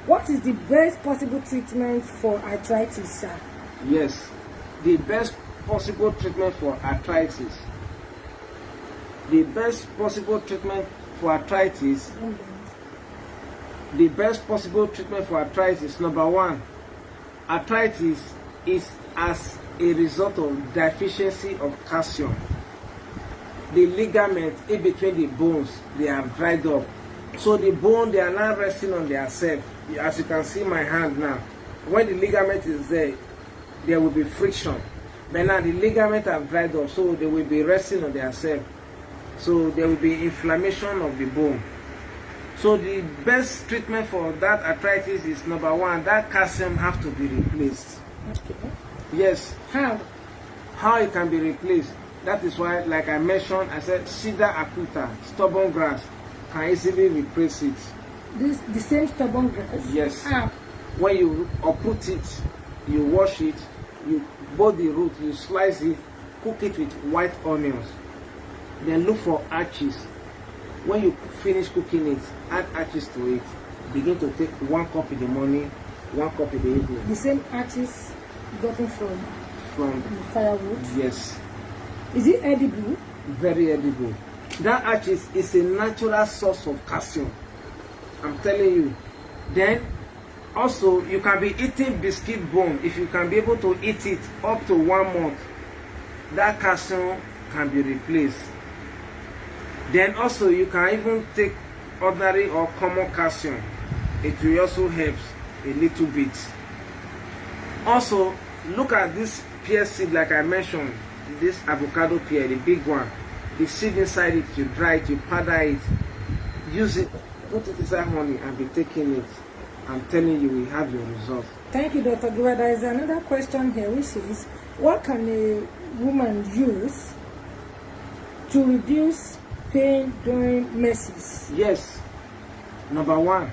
what is the best possible treatment for arthritis, sir? Yes, the best possible treatment for arthritis. The best possible treatment for arthritis. The best possible treatment for arthritis, number one, arthritis is as a result of deficiency of calcium. The ligaments in between the bones, they have dried up. So the bone, they are not resting on their self. As you can see my hand now, when the ligament is there, there will be friction. But now the ligament have dried up, so they will be resting on their self. So there will be inflammation of the bone. So the best treatment for that arthritis is number one, that calcium have to be replaced. Okay. Yes. How it can be replaced? That is why, like I mentioned, I said Cedar acuta, stubborn grass, can easily replace it. The same stubborn grass? Yes. How? When you uproot it, you wash it, you boil the root, you slice it, cook it with white onions. Then look for arches. When you finish cooking it, add arches to it. Begin to take 1 cup in the morning, 1 cup in the evening. The same arches gotten from firewood? Yes. Is it edible? Very edible. That arches is a natural source of calcium. I'm telling you. Then also you can be eating biscuit bone. If you can be able to eat it up to 1 month, that calcium can be replaced. Then also you can even take ordinary or common calcium. It will also help a little bit. Also look at this pear seed, like I mentioned, this avocado pear, the big one. The seed inside it, you dry it, you powder it, use it, put it inside honey and be taking it. I'm telling you, we have your results. Thank you, Dr. Giwa. There is another question here which is, what can a woman use to reduce pain during menses? Yes. Number one,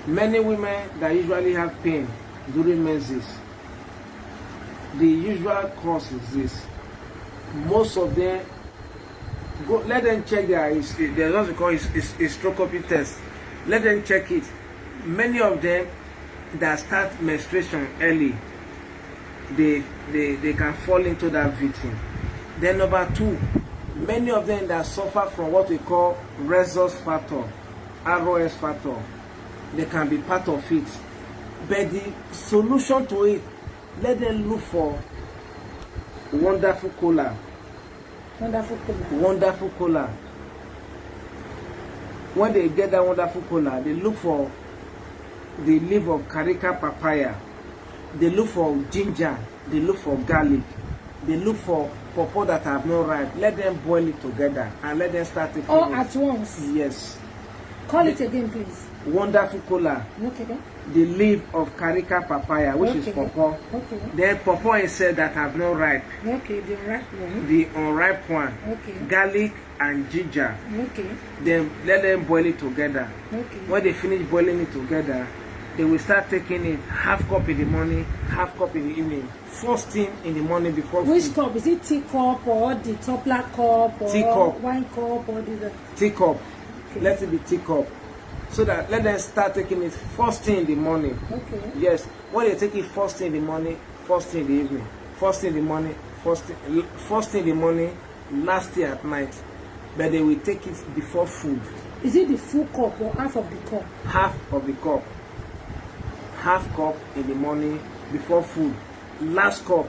many women that usually have pain during menses, the usual cause is this. Most of them, let them check there's what we call hysteroscopy test. Let them check it. Many of them that start menstruation early, they can fall into that victim. Then number two, many of them that suffer from what we call rhesus factor, ROS factor, they can be part of it. But the solution to it, let them look for wonderful cola. Wonderful cola. When they get that wonderful cola, they look for the leaf of carica papaya. They look for ginger. They look for garlic. They look for pawpaw that have not ripe. Let them boil it together and let them start taking all it at once. Yes. Call it again, please. Wonderful cola. Okay. the leaf of carica papaya, which is pawpaw. Okay. Then pawpaw is said that have not ripe. Okay, the right one. The unripe one. Okay. Garlic and ginger. Okay. Then let them boil it together. Okay. When they finish boiling it together, they will start taking it half cup in the morning, half cup in the evening. First thing in the morning before Which food. cup? Is it tea cup or the toppler cup or Tea cup. wine cup or the Teacup. Okay. Let it be teacup. So that let them start taking it first thing in the morning. Okay. Yes. When they take it first thing in the morning, first thing in the evening, first thing in the morning, first thing in the morning, last thing at night. But they will take it before food. Is it the full cup or half of the cup? Half of the cup. Half cup in the morning before food. Last cup.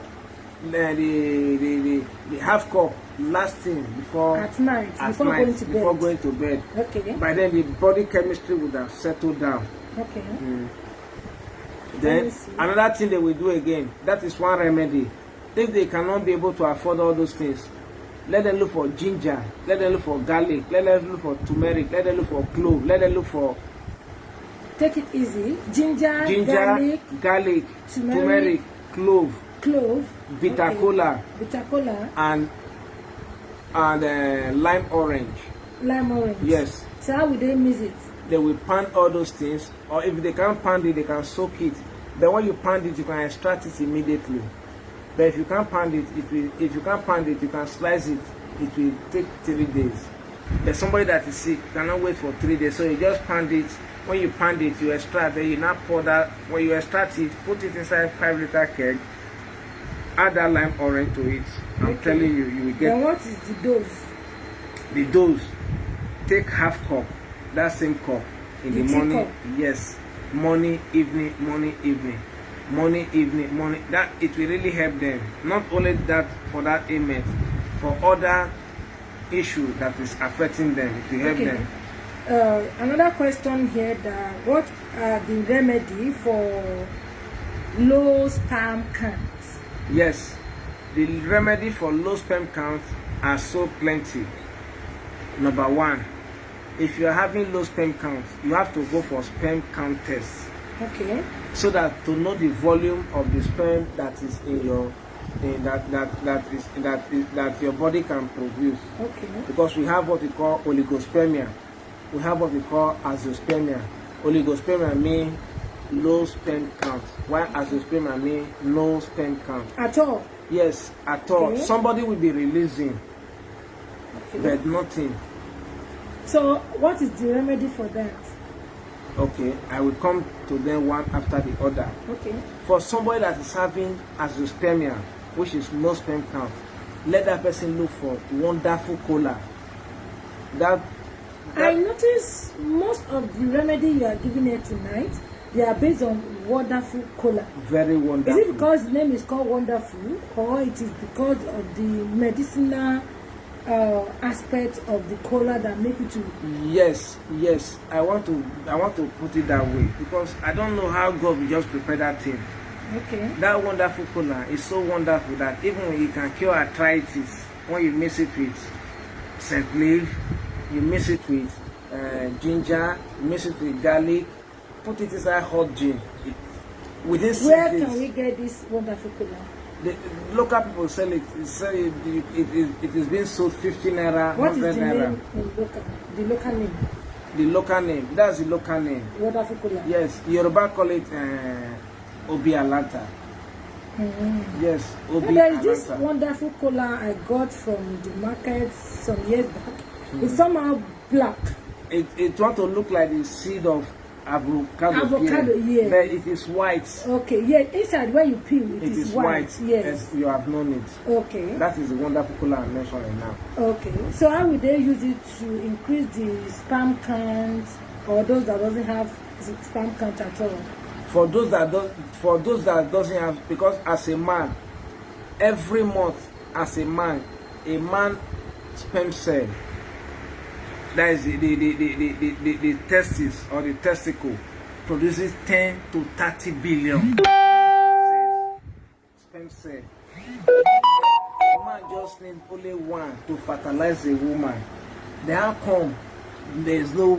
The half cup last thing before At night, at before night, going to bed. before going to bed. Okay. By then the body chemistry would have settled down. Okay. Then Let me see. another thing they will do again, that is one remedy. If they cannot be able to afford all those things, let them look for ginger, let them look for garlic, let them look for turmeric, let them look for clove, let them look for Take it easy. Ginger, garlic, turmeric, turmeric, clove, clove, bitter okay. cola, bitter cola, and lime orange. lime orange. Yes. So how will they mix it? They will pound all those things, or if they can't pound it, they can soak it. Then when you pound it, you can extract it immediately. But if you can't pound it, if you can't pound it, you can slice it. It will take 3 days. But somebody that is sick cannot wait for 3 days, so you just pound it. When you pound it, you extract. Then you now pour that. When you extract it, put it inside 5-liter keg. Add that lime orange to it. I'm telling you, you will get. Then what is the dose? The dose, take half cup, that same cup in the morning. Cup. Yes, morning, evening, morning, evening, morning, evening, morning. That it will really help them. Not only that for that ailment, for other issue that is affecting them, it will help them. Another question here: that what are the remedy for low sperm count? Yes, the remedy for low sperm count are so plenty. Number one, if you are having low sperm count, you have to go for sperm count tests. Okay. So that to know the volume of the sperm that is in your that your body can produce. Okay. Because we have what we call oligospermia, we have what we call azoospermia. Oligospermia means low sperm count, while azoospermia means no sperm count. At all? Yes, at all. Okay. Somebody will be releasing, Okay. but nothing. So what is the remedy for that? Okay, I will come to them one after the other. Okay. For somebody that is having azoospermia, which is no sperm count, let that person look for wonderful cola. I notice most of the remedy you are giving here tonight, they are based on wonderful cola. Very wonderful. Is it because the name is called wonderful, or it is because of the medicinal aspect of the cola that make it to? Yes. I want to put it that way because I don't know how God will just prepare that thing. Okay. That wonderful cola is so wonderful that even when you can cure arthritis, when you mix it with scent leaf, you mix it with ginger, you mix it with garlic, put it inside hot gin. Within 6 Where days, can we get this wonderful cola? the local people sell it. It is being sold 50 naira, What is 100 the naira. name in local? The local name? The local name. That's the local name. Wonderful cola. Yes, Yoruba call it Obi Alanta. Yes, Obi And there is this Alanta. wonderful cola I got from the market some years back. It's somehow black. It want to look like the seed of avocado. Yeah. But it is white. Okay, yeah, inside where you peel, It is white. Yes. As you have known it. Okay. That is the wonderful color I'm mentioning now. Okay. So how will they use it to increase the sperm count, or those that doesn't have sperm count at all? For those that doesn't have, because as a man, every month as a man sperm cell, that is the testis or the testicle, produces 10 to 30 billion sperm cell. A man just needs only one to fertilize a woman. Then how come there is no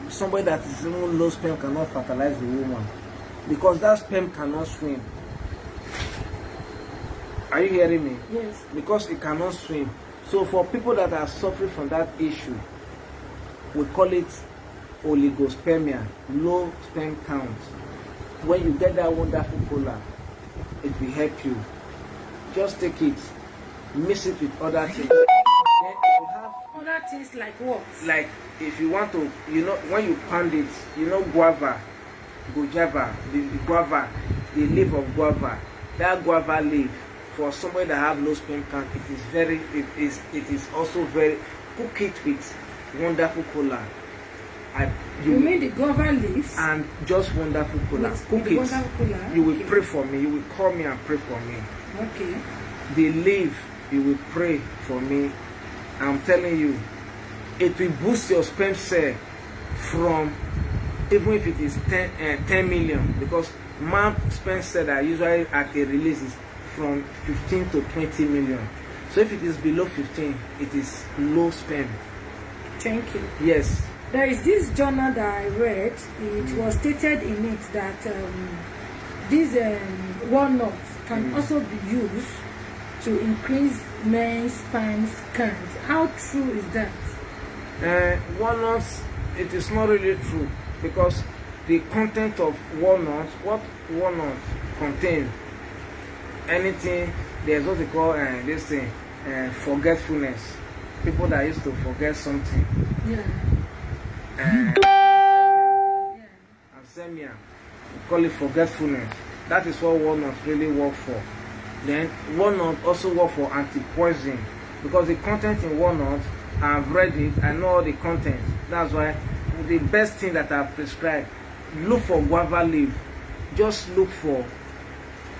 somebody that is even low sperm cannot fertilize the woman because that sperm cannot swim. Are you hearing me? Yes. Because it cannot swim. So for people that are suffering from that issue, we call it oligospermia, low sperm count. When you get that wonderful cola, it will help you. Just take it, mix it with other things. Then if you have Other things like what? like if you want to, you know, when you pound it, you know, guava, the guava, the leaf of guava, that guava leaf, for somebody that have low sperm count, it is also very, cook it with wonderful cola. You mean the guava leaves? And just wonderful cola. With Cook the it. wonderful cola? You will Okay. pray for me. You will call me and pray for me. Okay. The leaf, you will pray for me. I'm telling you, it will boost your sperm cell from, even if it is 10 million, because man sperm cell that usually at a release is from 15 to 20 million. So if it is below 15, it is low sperm. Thank you. Yes. There is this journal that I read. It was stated in it that these walnuts can also be used to increase men's sperm count. How true is that? Walnuts, it is not really true because the content of walnuts, what walnuts contain, anything, there's what they call this thing, forgetfulness. People that used to forget something. Yeah. Alzheimer, we call it forgetfulness. That is what walnuts really work for. Then walnut also work for anti-poison because the content in walnuts, I've read it, I know all the content. That's why the best thing that I've prescribed, look for guava leaf. Just look for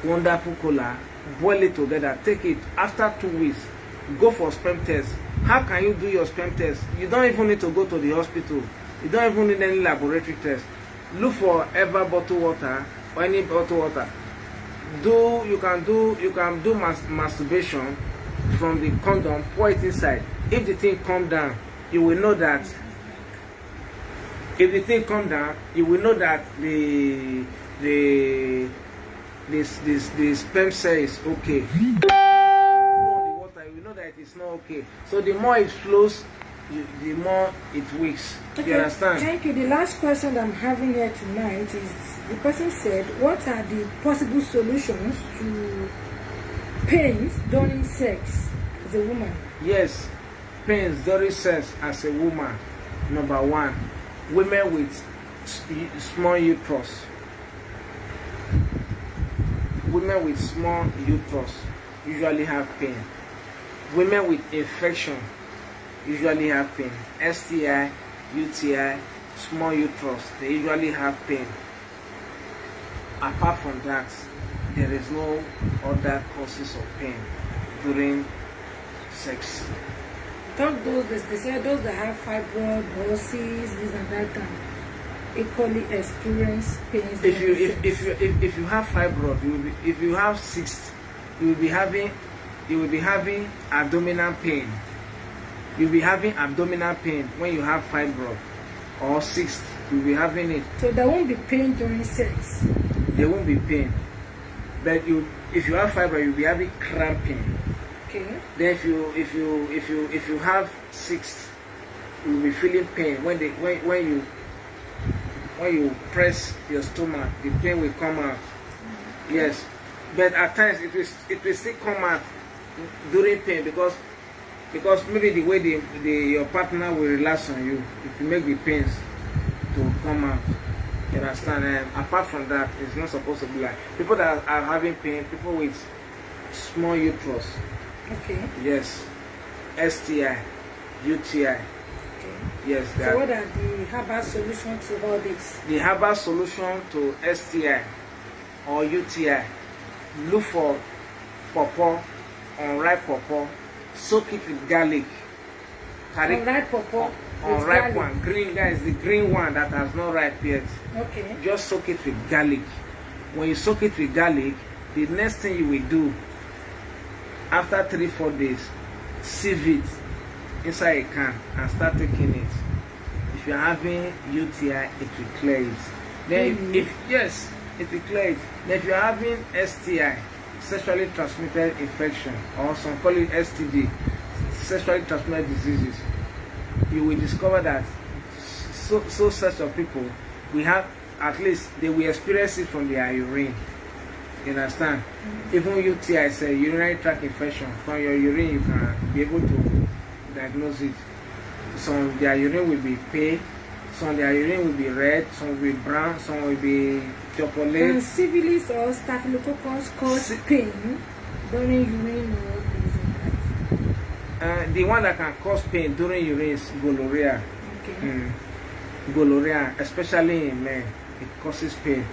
wonderful cola, boil it together, take it. After 2 weeks, go for sperm test. How can you do your sperm test? You don't even need to go to the hospital. You don't even need any laboratory test. Look for ever bottled water or any bottled water. You can do masturbation from the condom, pour it inside. If the thing come down, you will know that. If the thing come down, you will know that the sperm cell is okay. You know that it is not okay. So the more it flows, the more it weaks. Okay, You understand? Thank you. The last question that I'm having here tonight is, the person said, what are the possible solutions to pains during sex as a woman? Yes, pains during sex as a woman. Number one, women with small uterus. Women with small uterus usually have pain. Women with infection usually have pain. STI, UTI, small uterus, they usually have pain. Apart from that, there is no other causes of pain during sex. They say those that have fibroid, cysts, this and that can equally experience pains. If you have fibroid, if you have cysts, you will be having abdominal pain. You'll be having abdominal pain when you have fibroid or cyst. You'll be having it. So there won't be pain during sex. There won't be pain, but if you have fibroid, you'll be having cramping. Okay. Then if you have cyst, you'll be feeling pain when you press your stomach. The pain will come out. Yes, but at times it will still come out during pain because maybe the way your partner will relax on you, it will make the pains to come out. You understand? And apart from that, it's not supposed to be like people that are having pain, people with small uterus. Okay. Yes, STI, UTI. Okay. Yes. So what are the herbal solutions to all this? The herbal solution to STI or UTI, look for pawpaw, unripe pawpaw, soak it with garlic. Unripe pawpaw. Unripe one, green, guys, the green one that has not ripe yet. Okay. Just soak it with garlic. When you soak it with garlic, the next thing you will do, after 3-4 days, sieve it inside a can and start taking it. If you're having UTI, it will clear it. Then if yes, it will clear it. Then if you're having STI, sexually transmitted infection, or some call it STD, sexually transmitted diseases, you will discover that so such of people, we have at least they will experience it from their urine. You understand? Even UTI is a urinary tract infection. From your urine, you can be able to diagnose it. Some their urine will be pale, some their urine will be red, some will be brown, some will be chocolate. Syphilis or staphylococcus cause pain during urine or The one that can cause pain during urine is gonorrhea. okay. Gonorrhea, especially in men, it causes pain.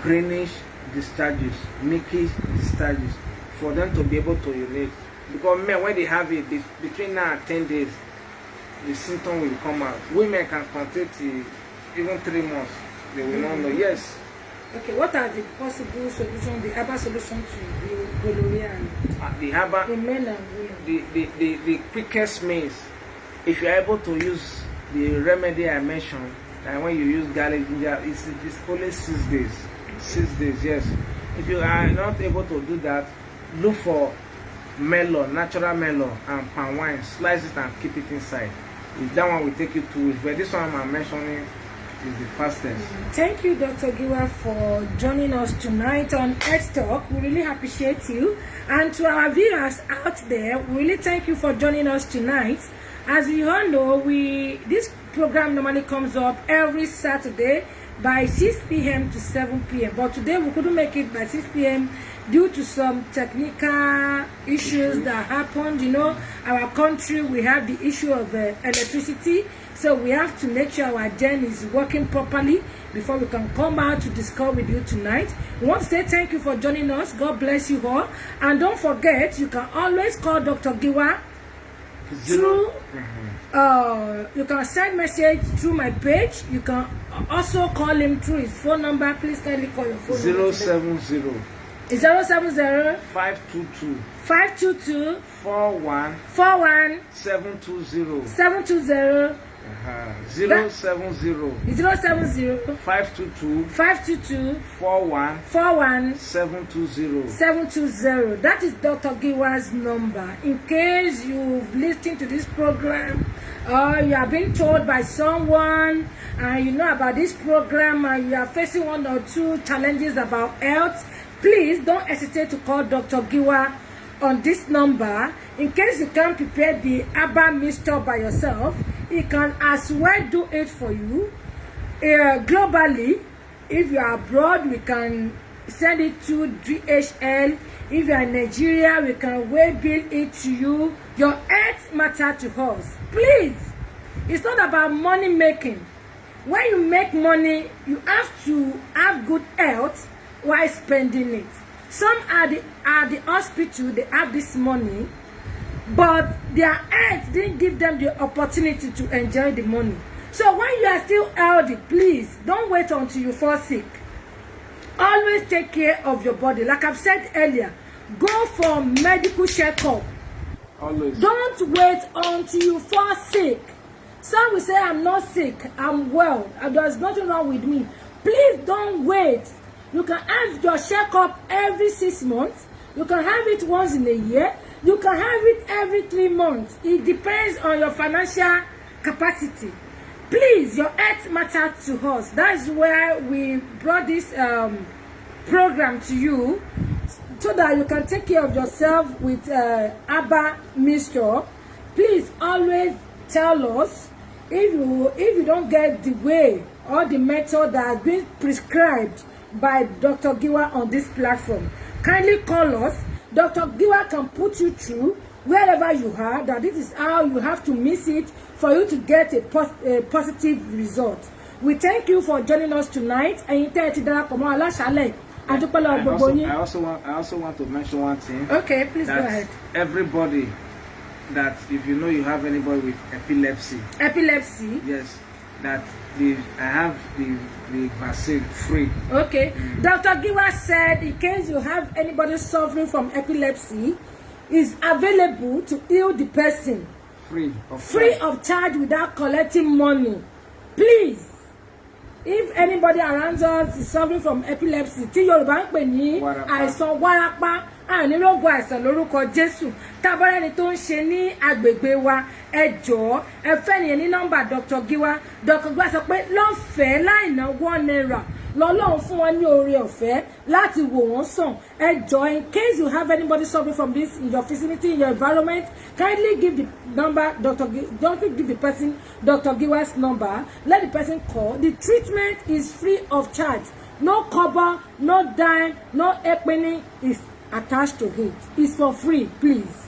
Greenish discharges, milky discharges, for them to be able to urinate. Because men, when they have it, between now and 10 days, the symptom will come out. Women can contract it even 3 months. They will not know. Yes. Okay, what are the possible solutions, the herbal solution to the gonorrhea The herbal, in men and women? the quickest means, if you are able to use the remedy I mentioned, and when you use garlic ginger, it's only 6 days. 6 days, yes. If you are not able to do that, look for melon, natural melon, and palm wine. Slice it and keep it inside. That one will take you 2 weeks, but this one I'm mentioning is the fastest. Thank you, Dr. Giwa, for joining us tonight on Health Talk. We really appreciate you. And to our viewers out there, we really thank you for joining us tonight. As you all know, this program normally comes up every Saturday by 6 p.m. to 7 p.m. But today we couldn't make it by 6 p.m. due to some technical issues that happened. You know, our country, we have the issue of electricity. So we have to make sure our gen is working properly before we can come out to discuss with you tonight. We want to say thank you for joining us. God bless you all. And don't forget, you can always call Dr. Giwa through you can send message through my page. You can also call him through his phone number. Please kindly call your phone number. 070 070 522 522 41 41 720 720 070 070 522 522 41 41 720. 720. That is Dr. Giwa's number. In case you've listened to this program or you have been told by someone and you know about this program and you are facing 1 or 2 challenges about health, please don't hesitate to call Dr. Giwa on this number. In case you can't prepare the herbal mixture by yourself, he can as well do it for you. Globally, if you are abroad, we can send it to DHL. If you are in Nigeria, we can way bill it to you. Your health matter to us. Please, it's not about money making. When you make money, you have to have good health while spending it. Some at the hospital, they have this money, but their health didn't give them the opportunity to enjoy the money. So when you are still healthy, please don't wait until you fall sick. Always take care of your body. Like I've said earlier, go for medical checkup. Always. Don't wait until you fall sick. Some will say, I'm not sick, I'm well, and there's nothing wrong with me. Please don't wait. You can have your checkup every 6 months. You can have it once in a year. You can have it every 3 months. It depends on your financial capacity. Please, your health matters to us. That's why we brought this program to you, so that you can take care of yourself with herbal mixture. Please always tell us if you don't get the way or the method that has been prescribed by Dr. Giwa on this platform. Kindly call us. Dr. Giwa can put you through wherever you are, that this is how you have to miss it for you to get a positive result. We thank you for joining us tonight. I also want to mention one thing. Okay, please go ahead. Everybody, that if you know you have anybody with epilepsy, yes, that I have the vaccine free. Okay. Dr. Giwa said in case you have anybody suffering from epilepsy, is available to heal the person free of charge without collecting money. Please, if anybody around us is suffering from epilepsy, tí Yorùbá ń pè ní àìsàn wárápá, ànírógun àìsàn lórúkọ Jésù, tábọ́rẹ́ ni tó ń ṣe ní agbègbè wa, ẹ jọ̀ọ́ ẹ fẹ́ nìyẹn ní nọ́mbà Dr. Giwa. Dr. Giwa sọ pé lọ́fẹ̀ẹ́ láìná £1 lọ́lọ́run fún wọn ní oore ọ̀fẹ́ láti wò wọ́n sàn. Ẹ jọ̀ọ́, in case you have anybody suffering from this in your vicinity, in your environment, kindly give the number don't give the person Dr. Giwa's number. Let the person call. The treatment is free of charge. No cover, no dime, no penny is attached to it. It's for free, please.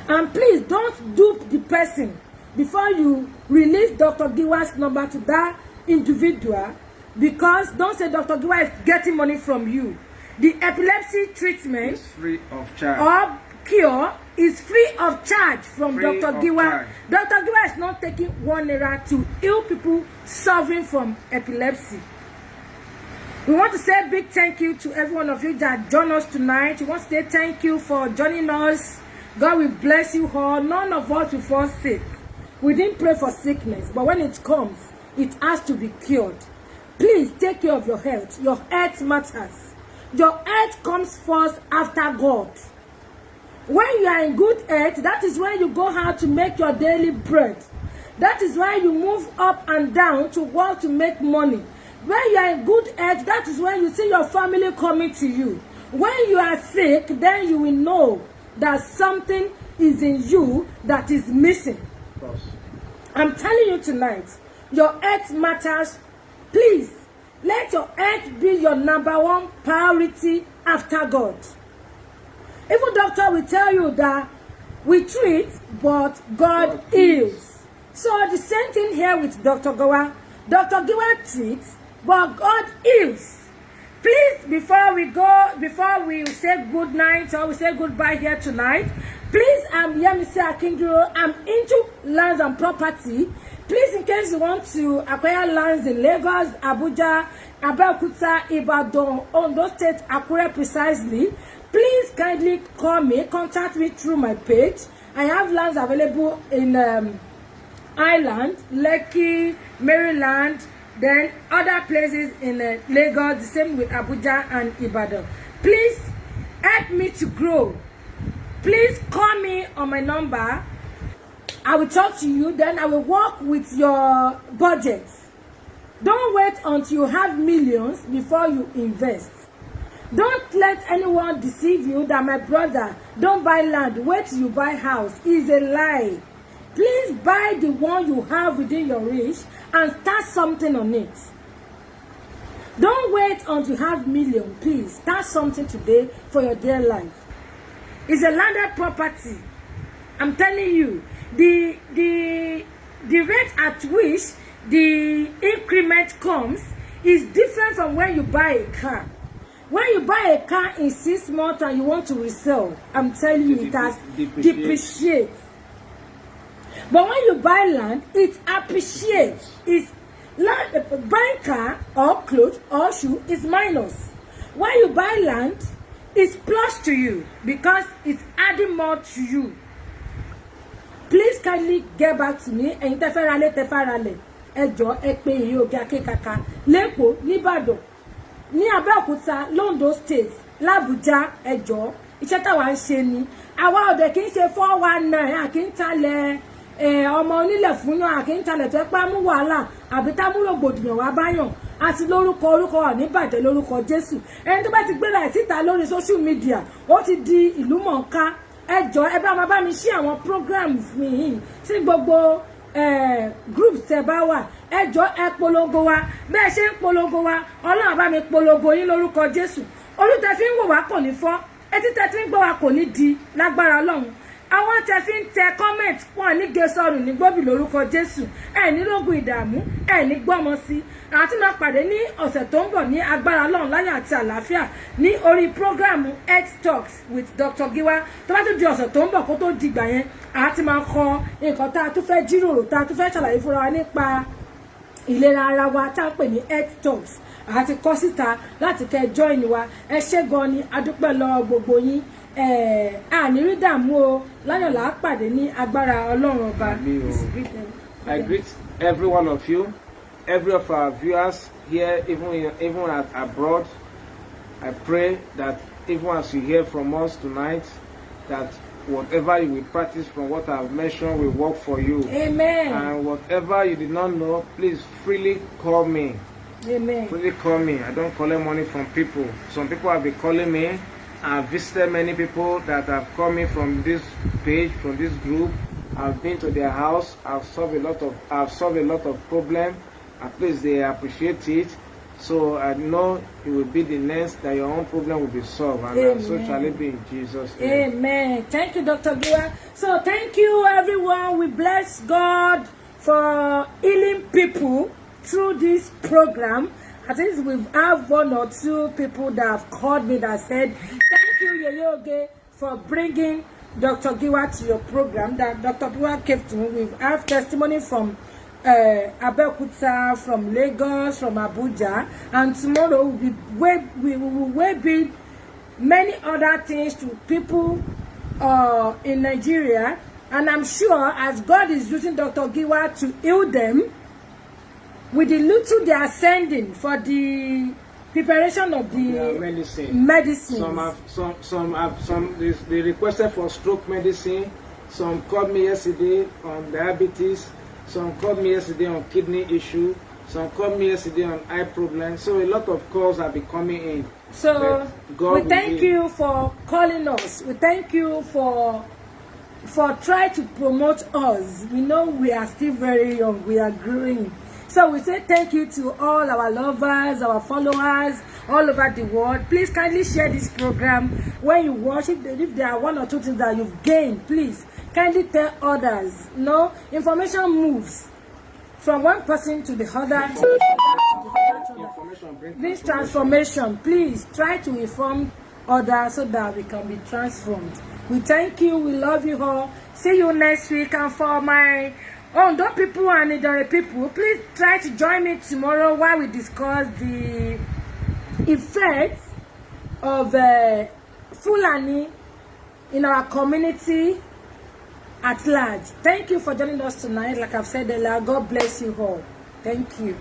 And please don't dupe the person before you release Dr. Giwa's number to that individual, because don't say Dr. Giwa is getting money from you. The epilepsy treatment is free of charge. Or cure is free of charge from Dr. Giwa. Dr. Giwa is not taking £1 to heal people suffering from epilepsy. We want to say a big thank you to every one of you that joined us tonight. We want to say thank you for joining us. God will bless you all. None of us will fall sick. We didn't pray for sickness, but when it comes, it has to be cured. Please take care of your health. Your health matters. Your health comes first after God. When you are in good health, that is when you go out to make your daily bread. That is why you move up and down to work to make money. When you are in good health, that is when you see your family coming to you. When you are sick, then you will know that something is in you that is missing. I'm telling you tonight, your health matters. Please, let your health be your #1 priority after God. Even doctor will tell you that we treat, but God heals. So the same thing here with Dr. Giwa. Dr. Giwa treats, but God heals. Please, before we say good night or we say goodbye here tonight, please, I'm Yemisi Akinduro. I'm into lands and property. Please, in case you want to acquire lands in Lagos, Abuja, Abeokuta, Ibadan, Ondo State, Akure precisely, please kindly call me, contact me through my page. I have lands available in Ireland, Lekki, Maryland, then other places in Lagos, the same with Abuja and Ibadan. Please help me to grow. Please call me on my number. I will talk to you, then I will work with your budget. Don't wait until you have millions before you invest. Don't let anyone deceive you that, my brother, don't buy land, wait till you buy house. Is a lie. Please buy the one you have within your reach and start something on it. Don't wait until you have millions. Please start something today for your dear life. It's a landed property. I'm telling you, the rate at which the increment comes is different from when you buy a car. When you buy a car in 6 months and you want to resell, I'm telling you, it has depreciates. But when you buy land, it appreciates. It's land, buying car or clothes or shoe is minus. When you buy land, it's plus to you because it's adding more to you. Please kindly get back to me. And tefarale. Ẹjọ́ ẹ pè yìí òkè akẹ́kàkà lẹ́kọ̀ọ́ nìbàdàn ní Abẹ́òkúta Londo State l'Abuja. Ẹjọ́ iṣẹ́ táwa ń ṣe ni àwa ọ̀dẹ̀ kì í ṣe 419 àkì ń talẹ̀ ọmọ onílẹ̀ fún yàn àkì ń talẹ̀ tó pa mú wàhálà àbí tá mú rògbòdìyàn wá báyàn àti orúkọ wà ní bàjẹ́ lórúkọ Jésù. Ẹni tó bá ti gbéra ẹ̀ síta lórí social media ó ti di ìlú mọ̀ọ́ká. Ẹjọ́ ẹ bá mi share àwọn programs mi yìí sí gbogbo groups tẹ́ bá wà. Ẹjọ́ ẹ polongo wa bẹ́ẹ̀ ṣe ń polongo wa Ọlọ́run bá mi polongo yín lórúkọ Jésù. Orí tẹ́ fi ń wò wá kò ní fọ́, etí tẹ́ fi ń gbọ́ wa kò ní di lágbára Ọlọ́run. Àwọn tẹ́ fi ń tẹ comment wọn ní gesọrù ní gbóbi lórúkọ Jésù. Ẹ ní rógun ìdààmú, ẹ ní gbọ́mọ sí. Àti máa pàdé ní ọ̀sẹ̀ tó ń bọ̀ ní agbára Ọlọ́run láyé àti àlàáfíà ní orí program Health Talks with Dr. Giwa. Tó bá tún di ọ̀sẹ̀ tó ń bọ̀ kó tó dìgbà yẹn, àti máa kọ nǹkan tá a tún fẹ́ jíròrò, tá a tún fẹ́ ṣàlàyé fúnra wa nípa ìlera ara wa tá a pè ní Health Talks. Àti kọ síta láti kẹ́ join wa. Ẹ ṣé gan ni, adúpẹ́ lọ́wọ́ gbogbo yín. ní rí dààmú o láyọ̀ là á pàdé ní agbára Ọlọ́run ọba. I greet every one of you, every of our viewers here, even abroad. I pray that even as you hear from us tonight, that whatever you will practice from what I've mentioned will work for you. Amen. And whatever you did not know, please freely call me. Amen. Freely call me. I don't collect money from people. Some people have been calling me. I've visited many people that have called me from this page, from this group. I've been to their house. I've solved a lot of problems. At least they appreciate it. So I know it will be the next that your own problem will be solved, and so shall it be in Jesus' name. Amen. Thank you, Dr. Giwa. So thank you, everyone. We bless God for healing people through this program. I think we have 1 or 2 people that have called me that said, "Thank you, Yeyoge, for bringing Dr. Giwa to your program." That Dr. Giwa came to me. We have testimony from Abeokuta, from Lagos, from Abuja, and tomorrow we will be many other things to people in Nigeria. And I'm sure as God is using Dr. Giwa to heal them, with the little they are sending for the preparation of the medicine. They requested for stroke medicine. Some called me yesterday on diabetes. Some called me yesterday on kidney issue. Some called me yesterday on eye problems. So a lot of calls have been coming in. So we thank you for calling us. We thank you for trying to promote us. We know we are still very young. We are growing. So we say thank you to all our lovers, our followers all over the world. Please kindly share this program. When you watch it, if there are 1 or 2 things that you've gained, please kindly tell others. No, information moves from one person to the other. This transformation, please try to inform others so that we can be transformed. We thank you. We love you all. See you next week. And for my Ondo people and Idore people, please try to join me tomorrow while we discuss the effects of Fulani in our community at large. Thank you for joining us tonight. Like I've said earlier, God bless you all. Thank you.